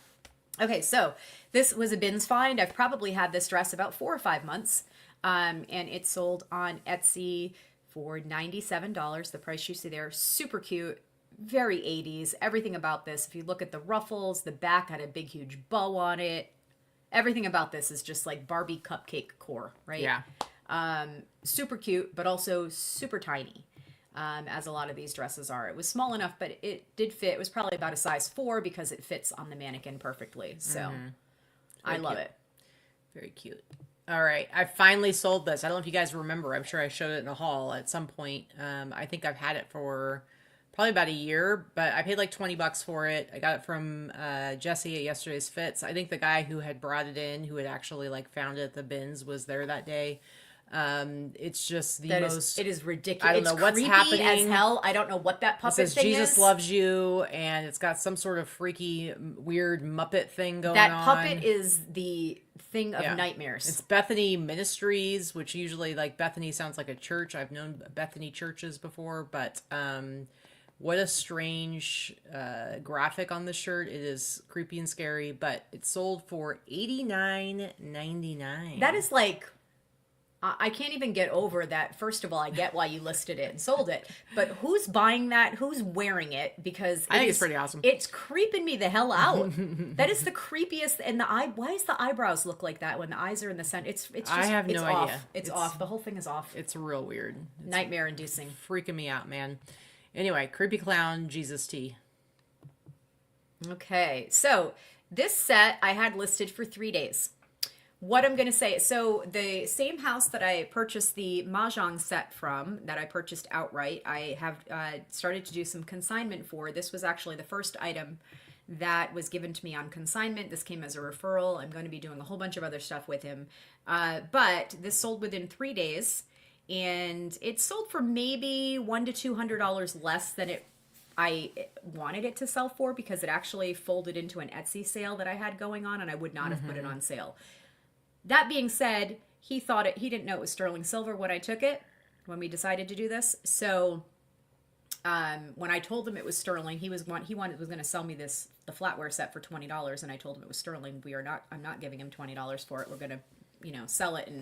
Okay, so this was a bins find. I've probably had this dress about 4 or 5 months, and it sold on Etsy for $97. The price you see there, super cute, very 80s. Everything about this, if you look at the ruffles, the back had a big, huge bow on it. Everything about this is just like Barbie cupcake core, right? Yeah. Super cute, but also super tiny, as a lot of these dresses are. It was small enough, but it did fit. It was probably about a size 4 because it fits on the mannequin perfectly. So I love it. Very cute. All right. I finally sold this. I don't know if you guys remember. I'm sure I showed it in a haul at some point. I think I've had it for probably about a year, but I paid like $20 for it. I got it from Jesse at Yesterday's Fits. I think the guy who had brought it in, who had actually like found it at the bins, was there that day. It's just the most. It is ridiculous. I don't know what's happening. As hell. I don't know what that puppet it says thing Jesus is. loves you, and it's got some sort of freaky, weird Muppet thing going on. That puppet is the thing of nightmares. It's Bethany Ministries, which usually, like, Bethany sounds like a church. I've known Bethany churches before, but what a strange graphic on the shirt. It is creepy and scary, but it sold for $89.99. That is like, I can't even get over that. First of all, I get why you listed it and sold it, but who's buying that? Who's wearing it? Because I think it's pretty awesome. It's creeping me the hell out. That is the creepiest. And why does the eyebrows look like that when the eyes are in the center? It's just, I have no off. idea. It's off. The whole thing is off. It's real weird. It's nightmare inducing. Freaking me out, man. Anyway, creepy clown Jesus T. Okay, so this set I had listed for 3 days. What I'm going to say, so the same house that I purchased the Mahjong set from, that I purchased outright, I have started to do some consignment for. This was actually the first item that was given to me on consignment. This came as a referral. I'm going to be doing a whole bunch of other stuff with him. But this sold within 3 days, and it sold for maybe $100 to $200 less than I wanted it to sell for, because it actually folded into an Etsy sale that I had going on, and I would not have put it on sale. That being said, he didn't know it was sterling silver when I took it, when we decided to do this. So when I told him it was sterling, he was going to sell me the flatware set for $20, and I told him it was sterling. I'm not giving him $20 for it. We're going to, sell it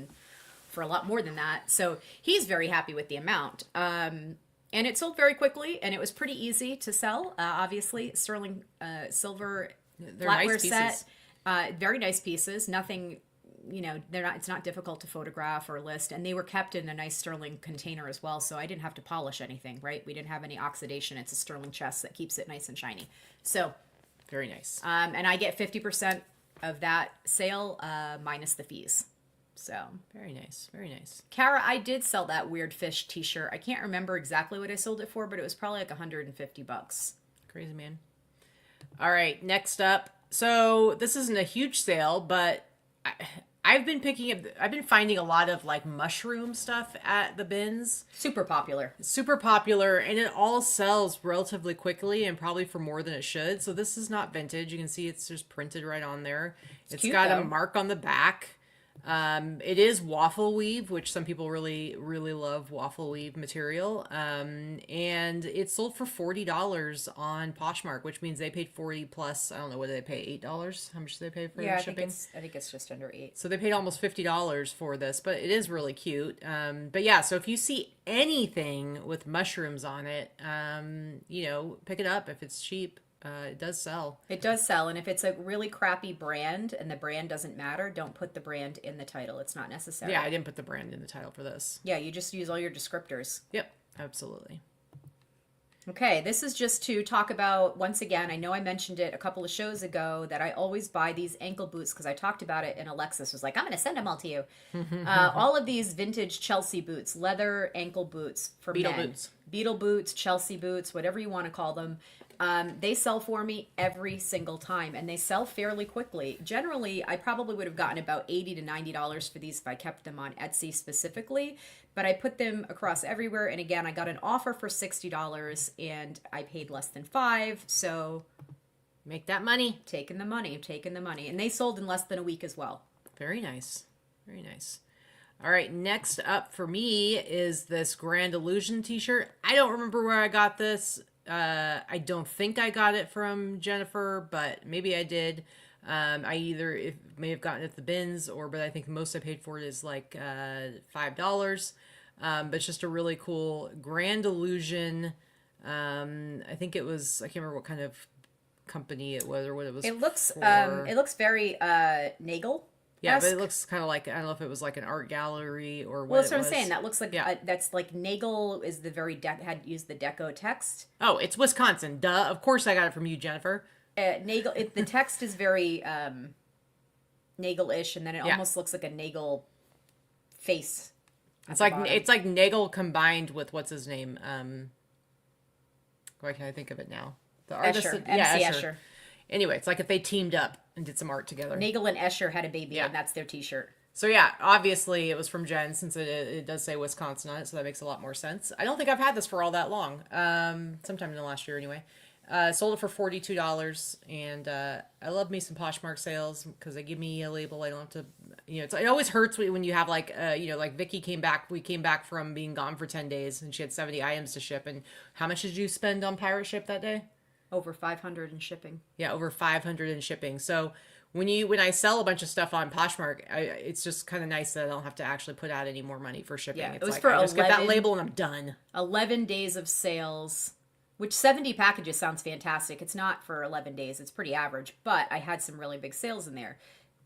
for a lot more than that. So he's very happy with the amount. And it sold very quickly, and it was pretty easy to sell. Obviously, sterling silver flatware set, very nice pieces. Nothing, it's not difficult to photograph or list, and they were kept in a nice sterling container as well. So I didn't have to polish anything, right? We didn't have any oxidation. It's a sterling chest that keeps it nice and shiny. So very nice. And I get 50% of that sale minus the fees. So very nice, very nice. Kara, I did sell that weird fish t-shirt. I can't remember exactly what I sold it for, but it was probably like $150. Crazy, man. All right, next up. So this isn't a huge sale, but I've been finding a lot of like mushroom stuff at the bins. Super popular, and it all sells relatively quickly and probably for more than it should. So this is not vintage. You can see it's just printed right on there. It's got a mark on the back. It is waffle weave, which some people really, really love waffle weave material. And it sold for $40 on Poshmark, which means they paid 40 plus. I don't know, what did they pay? $8? How much did they pay for shipping? I think it's just under 8. So they paid almost $50 for this, but it is really cute. But yeah, so if you see anything with mushrooms on it, pick it up if it's cheap. It does sell. It does sell, and if it's a really crappy brand and the brand doesn't matter, don't put the brand in the title. It's not necessary. Yeah, I didn't put the brand in the title for this. Yeah, you just use all your descriptors. Yep, absolutely. Okay, this is just to talk about, once again, I know I mentioned it a couple of shows ago, that I always buy these ankle boots because I talked about it, and Alexis was like, I'm going to send them all to you. All of these vintage Chelsea boots, leather ankle boots for men. Beetle boots, Chelsea boots, whatever you want to call them. They sell for me every single time, and they sell fairly quickly. Generally, I probably would have gotten about $80 to $90 for these if I kept them on Etsy specifically, but I put them across everywhere, and again, I got an offer for $60, and I paid less than $5, so make that money. Taking the money, and they sold in less than a week as well. Very nice, very nice. All right, next up for me is this Grand Illusion t-shirt. I don't remember where I got this. I don't think I got it from Jennifer, but maybe I did. I may have gotten it at the bins, but I think most I paid for it is like $5. But it's just a really cool Grand Illusion. I think it was, I can't remember what kind of company it was or what it was. It looks very Nagel. Yeah, but it looks kind of like, I don't know if it was like an art gallery or what. Well, that's what I'm saying. That looks like, that's like Nagel is the very, had used the deco text. Oh, it's Wisconsin. Duh. Of course I got it from you, Jennifer. Nagel, the text is very Nagel-ish, and then it almost looks like a Nagel face. It's like Nagel combined with, what's his name? Why can't I think of it now? The artist. Escher. Anyway, it's like if they teamed up and did some art together. Nagel and Escher had a baby, and that's their t-shirt. So yeah, obviously it was from Jen, since it does say Wisconsin on it, so that makes a lot more sense. I don't think I've had this for all that long. Sometime in the last year anyway. Sold it for $42, and I love me some Poshmark sales because they give me a label. I don't have to, it always hurts when you have like Vikki came back. We came back from being gone for 10 days, and she had 70 items to ship. And how much did you spend on pirate ship that day? Over 500 in shipping. Yeah, over 500 in shipping. So when I sell a bunch of stuff on Poshmark, it's just kind of nice that I don't have to actually put out any more money for shipping. Yeah, it's it was like, for I just get that label and I'm done. 11 days of sales, which 70 packages sounds fantastic. It's not for 11 days. It's pretty average, but I had some really big sales in there.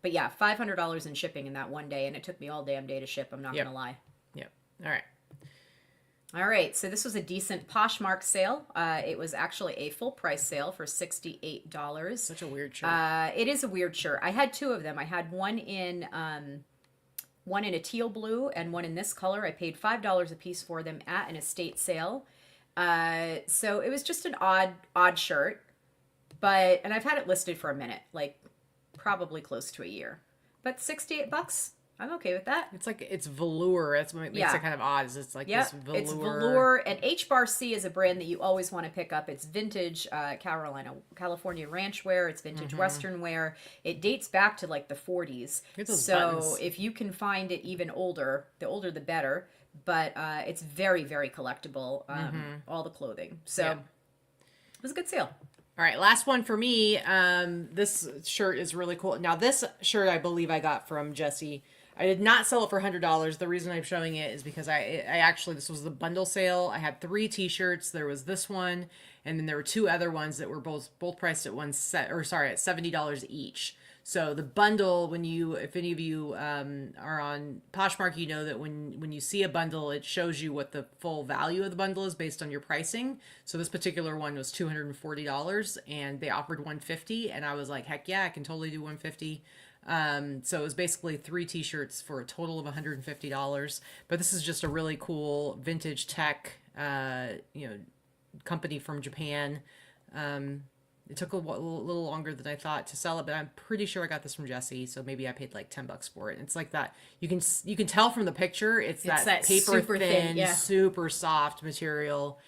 But yeah, $500 in shipping in that one day, and it took me all damn day to ship. I'm not going to lie. Yep. All right. All right, so this was a decent Poshmark sale. It was actually a full price sale for $68. Such a weird shirt. It is a weird shirt. I had two of them. I had one in a teal blue and one in this color. I paid $5 a piece for them at an estate sale. So it was just an odd shirt. and I've had it listed for a minute, like probably close to a year. But $68, I'm okay with that. It's like, it's velour. That's what makes it kind of odd. Is it's like this velour. It's velour, and H-Bar-C is a brand that you always want to pick up. It's vintage California ranch wear. It's vintage Western wear. It dates back to like the 40s. So buttons. if you can find it even older, the older the better. But it's very, very collectible, all the clothing. So it was a good sale. All right, last one for me. This shirt is really cool. Now, this shirt I believe I got from Jessie. I did not sell it for $100. The reason I'm showing it is because I actually, this was the bundle sale. I had 3 t-shirts. There was this one, and then there were 2 other ones that were both priced at at $70 each. So the bundle, if any of you are on Poshmark, you know that when you see a bundle, it shows you what the full value of the bundle is based on your pricing. So this particular one was $240, and they offered $150, and I was like, heck yeah, I can totally do $150. So it was basically 3 t-shirts for a total of $150. But this is just a really cool vintage tech, company from Japan. It took a little longer than I thought to sell it, but I'm pretty sure I got this from Jessie, so maybe I paid like $10 for it. And it's like that. You can tell from the picture, it's that paper super thin, super soft material.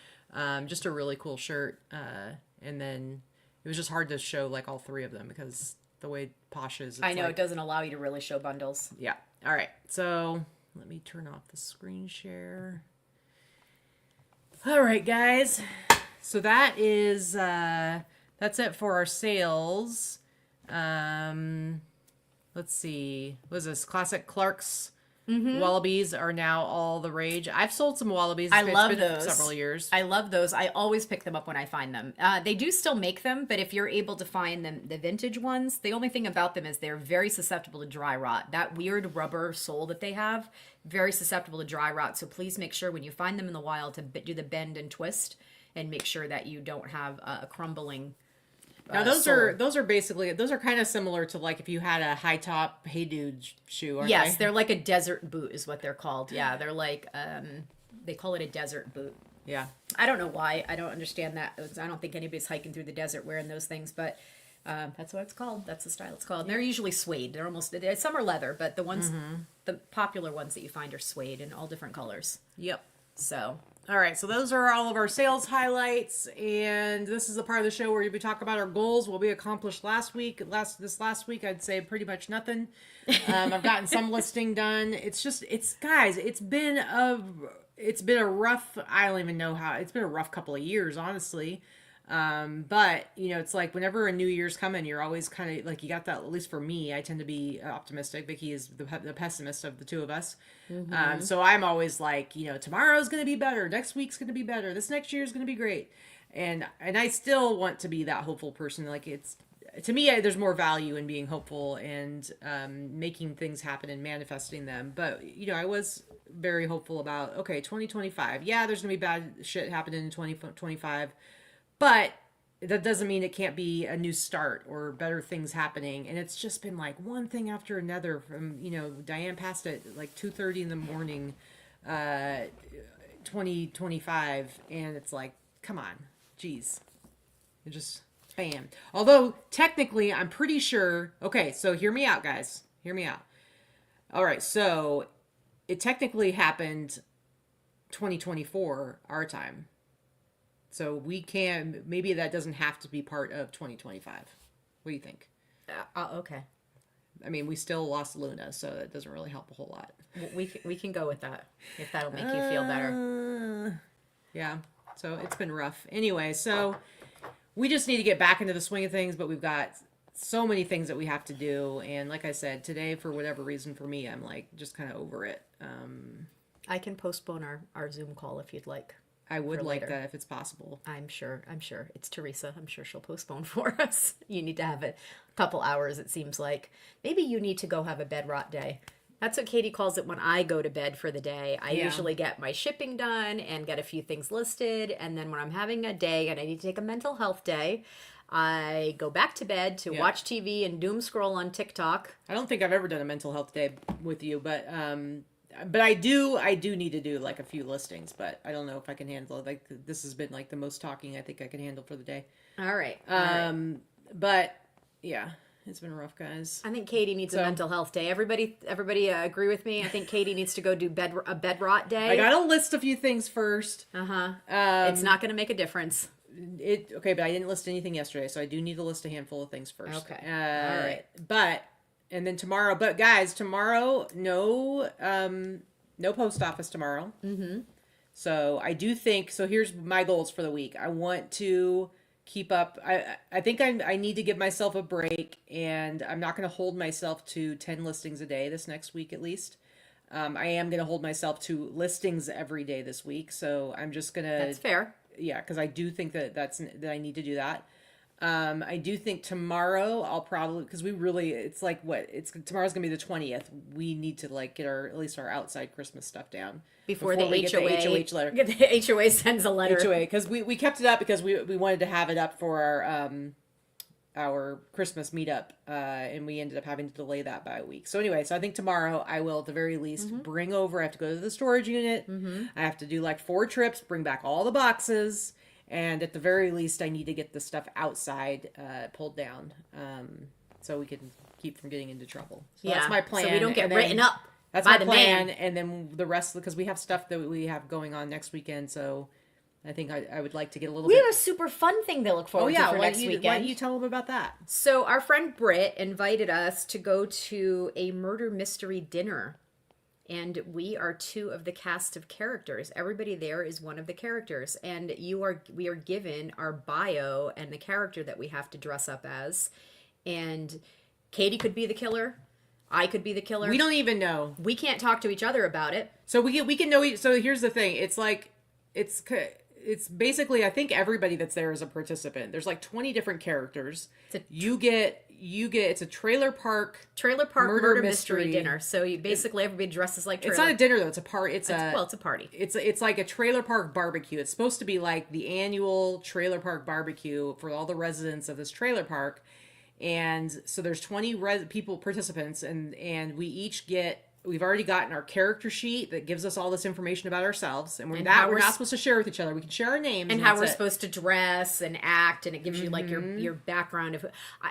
Just a really cool shirt. And then it was just hard to show like all 3 of them because the way Posh is. I know, it doesn't allow you to really show bundles. Yeah. All right. So let me turn off the screen share. All right, guys. So that is, that's it for our sales. Let's see. What is this? Classic Clark's Wallabies are now all the rage. I've sold some Wallabies. I love been those. Several years. I love those. I always pick them up when I find them. They do still make them, but if you're able to find them, the vintage ones, the only thing about them is they're very susceptible to dry rot. That weird rubber sole that they have, very susceptible to dry rot. So please make sure when you find them in the wild to do the bend and twist and make sure that you don't have a crumbling. Now those are basically, those are kind of similar to like if you had a high top Hey Dude shoe. Aren't Yes, they? they're like a desert boot is what they're called. Yeah, they're like they call it a desert boot. Yeah. I don't know why. I don't understand that. I don't think anybody's hiking through the desert wearing those things, but that's what it's called. That's the style it's called. And they're usually suede. They're almost, some are leather, but the ones, the popular ones that you find are suede in all different colors. Yep. So. All right, so those are all of our sales highlights, and this is the part of the show where we talk about our goals, what we accomplished last week. This last week, I'd say pretty much nothing. I've gotten some listing done. Guys, it's been a rough. I don't even know how. It's been a rough couple of years, honestly. But it's like whenever a new year's coming, you're always kind of like, you got that, at least for me, I tend to be optimistic. Vikki is the pessimist of the two of us. So I'm always like, tomorrow's going to be better. Next week's going to be better. This next year's going to be great. And I still want to be that hopeful person. Like to me, there's more value in being hopeful and, making things happen and manifesting them. But, I was very hopeful about, okay, 2025. Yeah, there's going to be bad shit happening in 2025. But that doesn't mean it can't be a new start or better things happening. And it's just been like one thing after another from, Diane passed at like 2:30 in the morning, 2025. And it's like, come on, geez. It just, bam. Although technically I'm pretty sure, okay, so hear me out, guys. Hear me out. All right. So it technically happened 2024, our time. So maybe that doesn't have to be part of 2025. What do you think? Okay. I mean, we still lost Luna, so that doesn't really help a whole lot. We can go with that, if that'll make you feel better. Yeah, so it's been rough. Anyway, so we just need to get back into the swing of things, but we've got so many things that we have to do. And like I said, today, for whatever reason, for me, I'm like just kind of over it. I can postpone our Zoom call if you'd like. I would like that if it's possible. I'm sure. It's Teresa. I'm sure she'll postpone for us. You need to have a couple hours, it seems like. Maybe you need to go have a bed rot day. That's what Katie calls it when I go to bed for the day. I usually get my shipping done and get a few things listed. And then when I'm having a day and I need to take a mental health day, I go back to bed to watch TV and doom scroll on TikTok. I don't think I've ever done a mental health day with you, but but I do need to do like a few listings, but I don't know if I can handle it. Like this has been like the most talking I think I can handle for the day. All right. All right. But yeah, it's been rough, guys. I think Katie needs a mental health day. Everybody, agree with me. I think Katie needs to go do a bed rot day. I gotta list a few things first. It's not going to make a difference. Okay, but I didn't list anything yesterday, so I do need to list a handful of things first. Okay. All right. And then tomorrow, but guys, tomorrow, no post office tomorrow. Mm-hmm. So I do think, so here's my goals for the week. I want to keep up. I think I need to give myself a break, and I'm not going to hold myself to 10 listings a day this next week at least. I am going to hold myself to listings every day this week. So I'm just going to. That's fair. Yeah, because I do think that I need to do that. I do think tomorrow I'll probably, because it's like tomorrow's gonna be the 20th. We need to like get at least our outside Christmas stuff down before the we HOA, get the HOH letter. The HOA sends a letter. HOA, because we kept it up because we wanted to have it up for our Christmas meetup, and we ended up having to delay that by a week. So anyway, so I think tomorrow I will at the very least bring over. I have to go to the storage unit. I have to do like 4 trips, bring back all the boxes. And at the very least, I need to get the stuff outside pulled down, so we can keep from getting into trouble. So that's my plan. So we don't get written up. That's my plan. And then the rest, because we have stuff that we have going on next weekend. So I think I would like to get a little. We have a super fun thing to look forward to for next weekend. Why don't you tell them about that? So our friend Britt invited us to go to a murder mystery dinner. And we are 2 of the cast of characters. Everybody there is one of the characters. And we are given our bio and the character that we have to dress up as. And Katie could be the killer. I could be the killer. We don't even know. We can't talk to each other about it. So we can know. So here's the thing. It's like, it's basically, I think everybody that's there is a participant. There's like 20 different characters. It's a trailer park murder mystery dinner. So everybody dresses like trailer. It's not a dinner though. It's a party. It's a party. It's like a trailer park barbecue. It's supposed to be like the annual trailer park barbecue for all the residents of this trailer park. And so there's 20 participants, and we've already gotten our character sheet that gives us all this information about ourselves, and we're not supposed to share with each other. We can share our names and how we're supposed to dress and act, and it gives you like your background.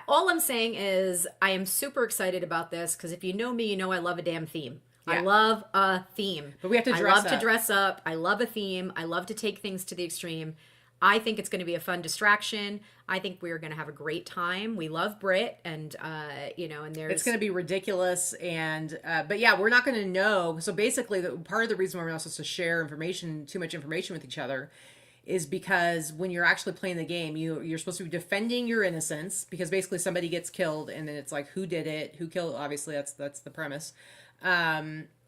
All I'm saying is I am super excited about this because if you know me, you know I love a damn theme. Yeah. I love a theme. But we have to dress up. I love to dress up. I love a theme. I love to take things to the extreme. I think it's going to be a fun distraction. I think we're going to have a great time. We love Brit, and and there's it's going to be ridiculous, and but yeah, we're not going to know. So basically, part of the reason why we're not supposed to share too much information with each other, is because when you're actually playing the game, you're supposed to be defending your innocence, because basically somebody gets killed, and then it's like who did it, who killed. Obviously, that's the premise.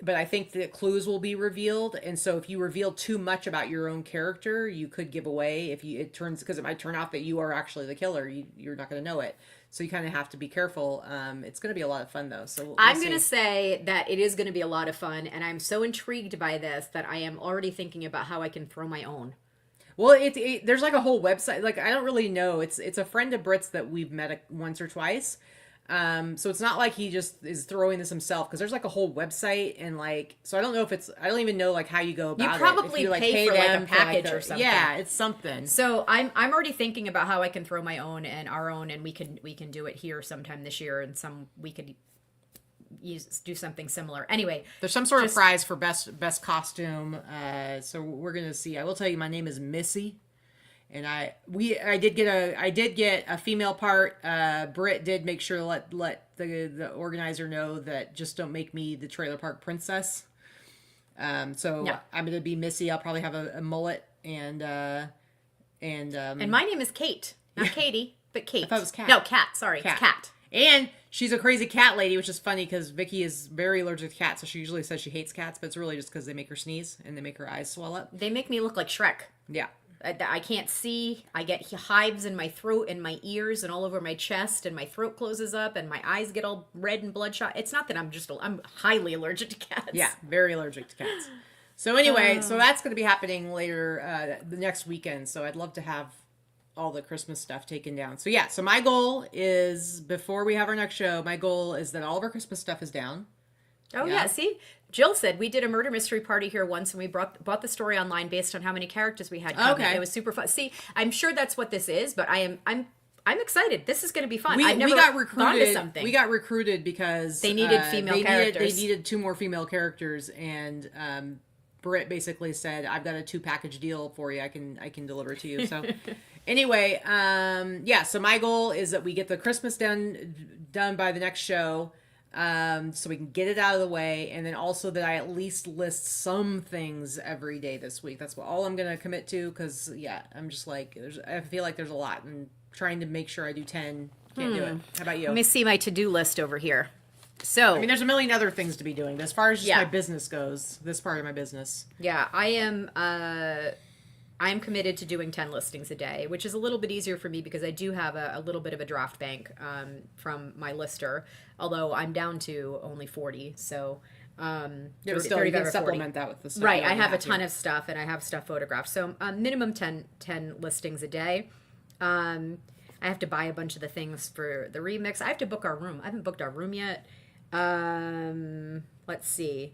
But I think the clues will be revealed, and so if you reveal too much about your own character, you could give away. Because it might turn out that you are actually the killer, you're not going to know it. So you kind of have to be careful. It's going to be a lot of fun though. So I'm going to say that it is going to be a lot of fun, and I'm so intrigued by this that I am already thinking about how I can throw my own. Well, there's like a whole website. Like I don't really know. It's a friend of Brit's that we've met once or twice. So it's not like he just is throwing this himself, because there's like a whole website, and like, so I don't know I don't even know like how you go about it. You probably pay for like a package or something. Yeah, it's something. So I'm already thinking about how I can throw my own and our own, and we can do it here sometime this year, and we could do something similar. Anyway, there's some sort of prize for best costume. So we're gonna see. I will tell you, my name is Missy. And I did get a female part. Britt did make sure to let the organizer know that just don't make me the trailer park princess. So no. I'm gonna be Missy. I'll probably have a mullet and my name is Kate, not Katie, but Kate. I thought it was Kat. No, Kat. Sorry, Kat. It's Kat. And she's a crazy cat lady, which is funny because Vikki is very allergic to cats, so she usually says she hates cats, but it's really just because they make her sneeze and they make her eyes swell up. They make me look like Shrek. Yeah. I can't see. I get hives in my throat and my ears and all over my chest, and my throat closes up and my eyes get all red and bloodshot. It's not that I'm highly allergic to cats. Yeah, very allergic to cats. So anyway, so that's going to be happening later the next weekend. So I'd love to have all the Christmas stuff taken down. So yeah, so my goal is, before we have our next show, my goal is that all of our Christmas stuff is down. Oh Yeah. yeah, see, Jill said we did a murder mystery party here once, and we bought the story online based on how many characters we had coming. Okay. It was super fun. See, I'm sure that's what this is, but I'm excited. This is going to be fun. I've We never got gone to recruited. something. We got recruited because They needed female characters. They needed 2 more female characters, and Britt basically said, "I've got a 2-package deal for you. I can deliver to you." So anyway, yeah. So my goal is that we get the Christmas done by the next show, so we can get it out of the way, and then also that I at least list some things every day this week. That's all I'm gonna commit to, because yeah, I'm just like, I feel like there's a lot, and trying to make sure I do 10. Can't do it. How about you? Let me see my to-do list over here. So, I mean, there's a million other things to be doing. As far as just Yeah. my business goes, this part of my business. yeah, I'm committed to doing 10 listings a day, which is a little bit easier for me because I do have a little bit of a draft bank from my lister, although I'm down to only 40. So, Yeah, but still, you 35 can or 40. supplement that with the stuff. Right, you I have a to. ton of stuff, and I have stuff photographed. So minimum 10 listings a day. I have to buy a bunch of the things for the remix. I have to book our room. I haven't booked our room yet. Let's see.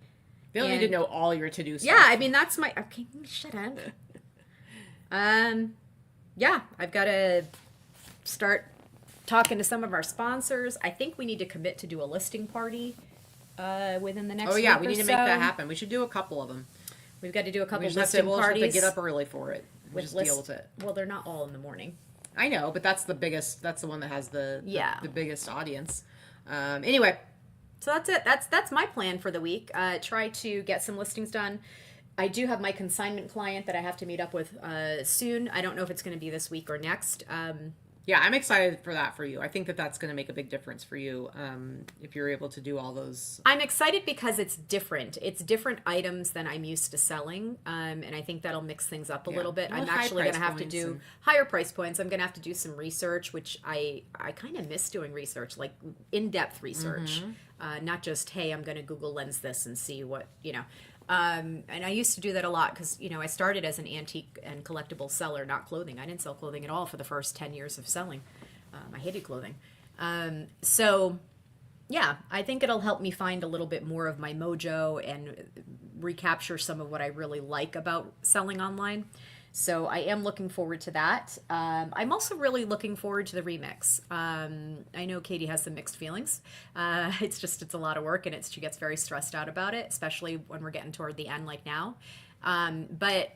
They don't need to know all your to-do stuff. Yeah, I mean that's my. Okay, shut up. Yeah, I've got to start talking to some of our sponsors. I think we need to commit to do a listing party within the next. Oh yeah, week we need or to make that so. happen. We should do a couple of them. We've got to do a couple We just have to, listing we'll just have to parties. get up early for it. We just deal with it. Well, they're not all in the morning. I know, but that's the biggest. That's the one that has the biggest audience. Anyway, So that's it. That's my plan for the week. Try to get some listings done. I do have my consignment client that I have to meet up with soon. I don't know if it's going to be this week or next. yeah, I'm excited for that for you. I think that that's going to make a big difference for you if you're able to do all those. I'm excited because it's different. It's different items than I'm used to selling, and I think that'll mix things up a little bit. Well, I'm high actually going to price have to points do and- higher price points. I'm going to have to do some research, which I kind of miss doing research, like in-depth research, not just, hey, I'm going to Google Lens this and see what, and I used to do that a lot because, I started as an antique and collectible seller, not clothing. I didn't sell clothing at all for the first 10 years of selling. I hated clothing. So, yeah, I think it'll help me find a little bit more of my mojo and recapture some of what I really like about selling online. So I am looking forward to that. I'm also really looking forward to the remix. I know Katy has some mixed feelings. It's a lot of work, and she gets very stressed out about it, especially when we're getting toward the end like now. But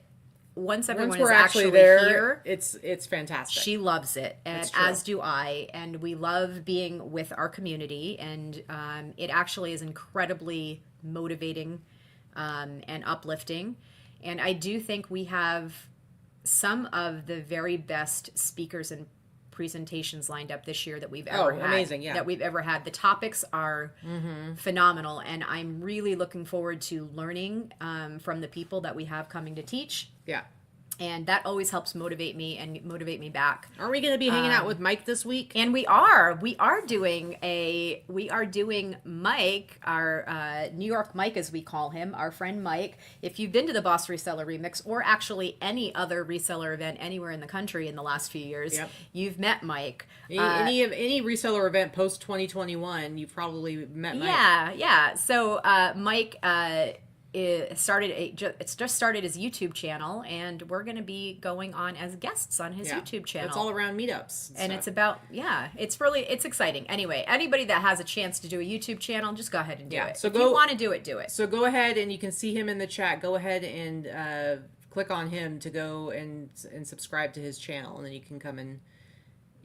once everyone we're is actually there, here, it's fantastic. she loves it, and That's true. as do I. And we love being with our community, and it actually is incredibly motivating and uplifting. And I do think we have some of the very best speakers and presentations lined up this year that we've ever had. Amazing, yeah. That we've ever had. The topics are phenomenal, and I'm really looking forward to learning from the people that we have coming to teach. Yeah. And that always helps motivate me and motivate me back. Are we going to be hanging out with Mike this week? And we are doing Mike, our New York Mike, as we call him, our friend Mike. If you've been to the Boss Reseller Remix, or actually any other reseller event anywhere in the country in the last few years, Yep. You've met Mike. Any reseller event post 2021, you've probably met Mike. Yeah. So Mike it's just started his YouTube channel, and we're going to be going on as guests on his YouTube channel. It's all around meetups. And it's about, it's exciting. Anyway, anybody that has a chance to do a YouTube channel, just go ahead and do it. So if you want to do it, do it. So go ahead, and you can see him in the chat. Go ahead and click on him to go and subscribe to his channel, and then you can come and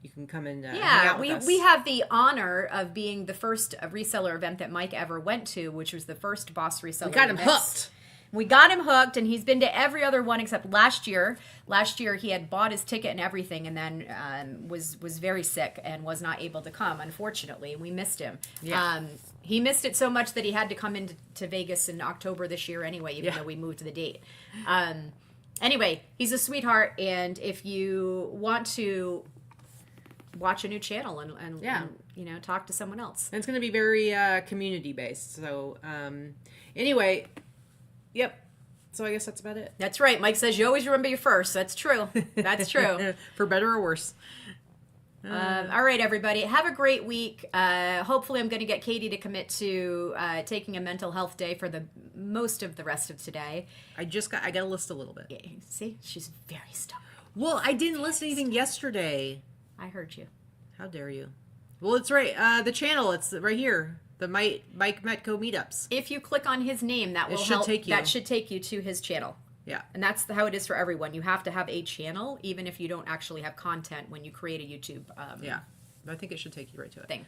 hang out with us. We have the honor of being the first reseller event that Mike ever went to, which was the first Boss Reseller. We got him Remix. hooked. We got him hooked, and he's been to every other one except last year. Last year, he had bought his ticket and everything, and then was very sick and was not able to come. Unfortunately, we missed him. Yeah. He missed it so much that he had to come into Vegas in October this year anyway, even though we moved the date. Anyway, he's a sweetheart, and if you want to watch a new channel and talk to someone else. And it's going to be very community based. So anyway, yep. So I guess that's about it. That's right. Mike says you always remember your first. That's true. That's true. For better or worse. All right, everybody. Have a great week. Hopefully, I'm going to get Katie to commit to taking a mental health day for the most of the rest of today. I got to list a little bit. Yeah, see, she's very stubborn. Well, I didn't list anything yesterday. I heard you. How dare you? Well, it's right. The channel, it's right here. The Mike Metco meetups. If you click on his name, that will help. That should take you to his channel. Yeah. And that's how it is for everyone. You have to have a channel, even if you don't actually have content when you create a YouTube. Yeah. I think it should take you right to it. Thing.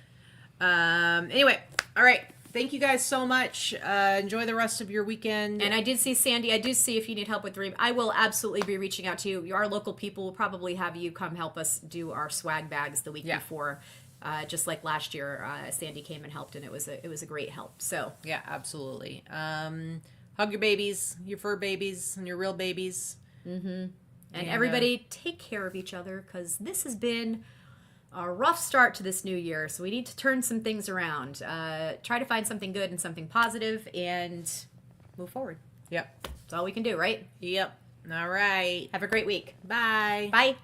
Anyway, all right. Thank you guys so much. Enjoy the rest of your weekend. And I did see Sandy. I do see if you need help with Dream. I will absolutely be reaching out to you. Our local people will probably have you come help us do our swag bags the week before. Just like last year, Sandy came and helped, and it was a great help. So yeah, absolutely. Hug your babies, your fur babies, and your real babies. And everybody, take care of each other, because this has been a rough start to this new year. So we need to turn some things around. Try to find something good and something positive, and move forward. Yep, That's all we can do, right? Yep. All right. Have a great week. Bye. Bye.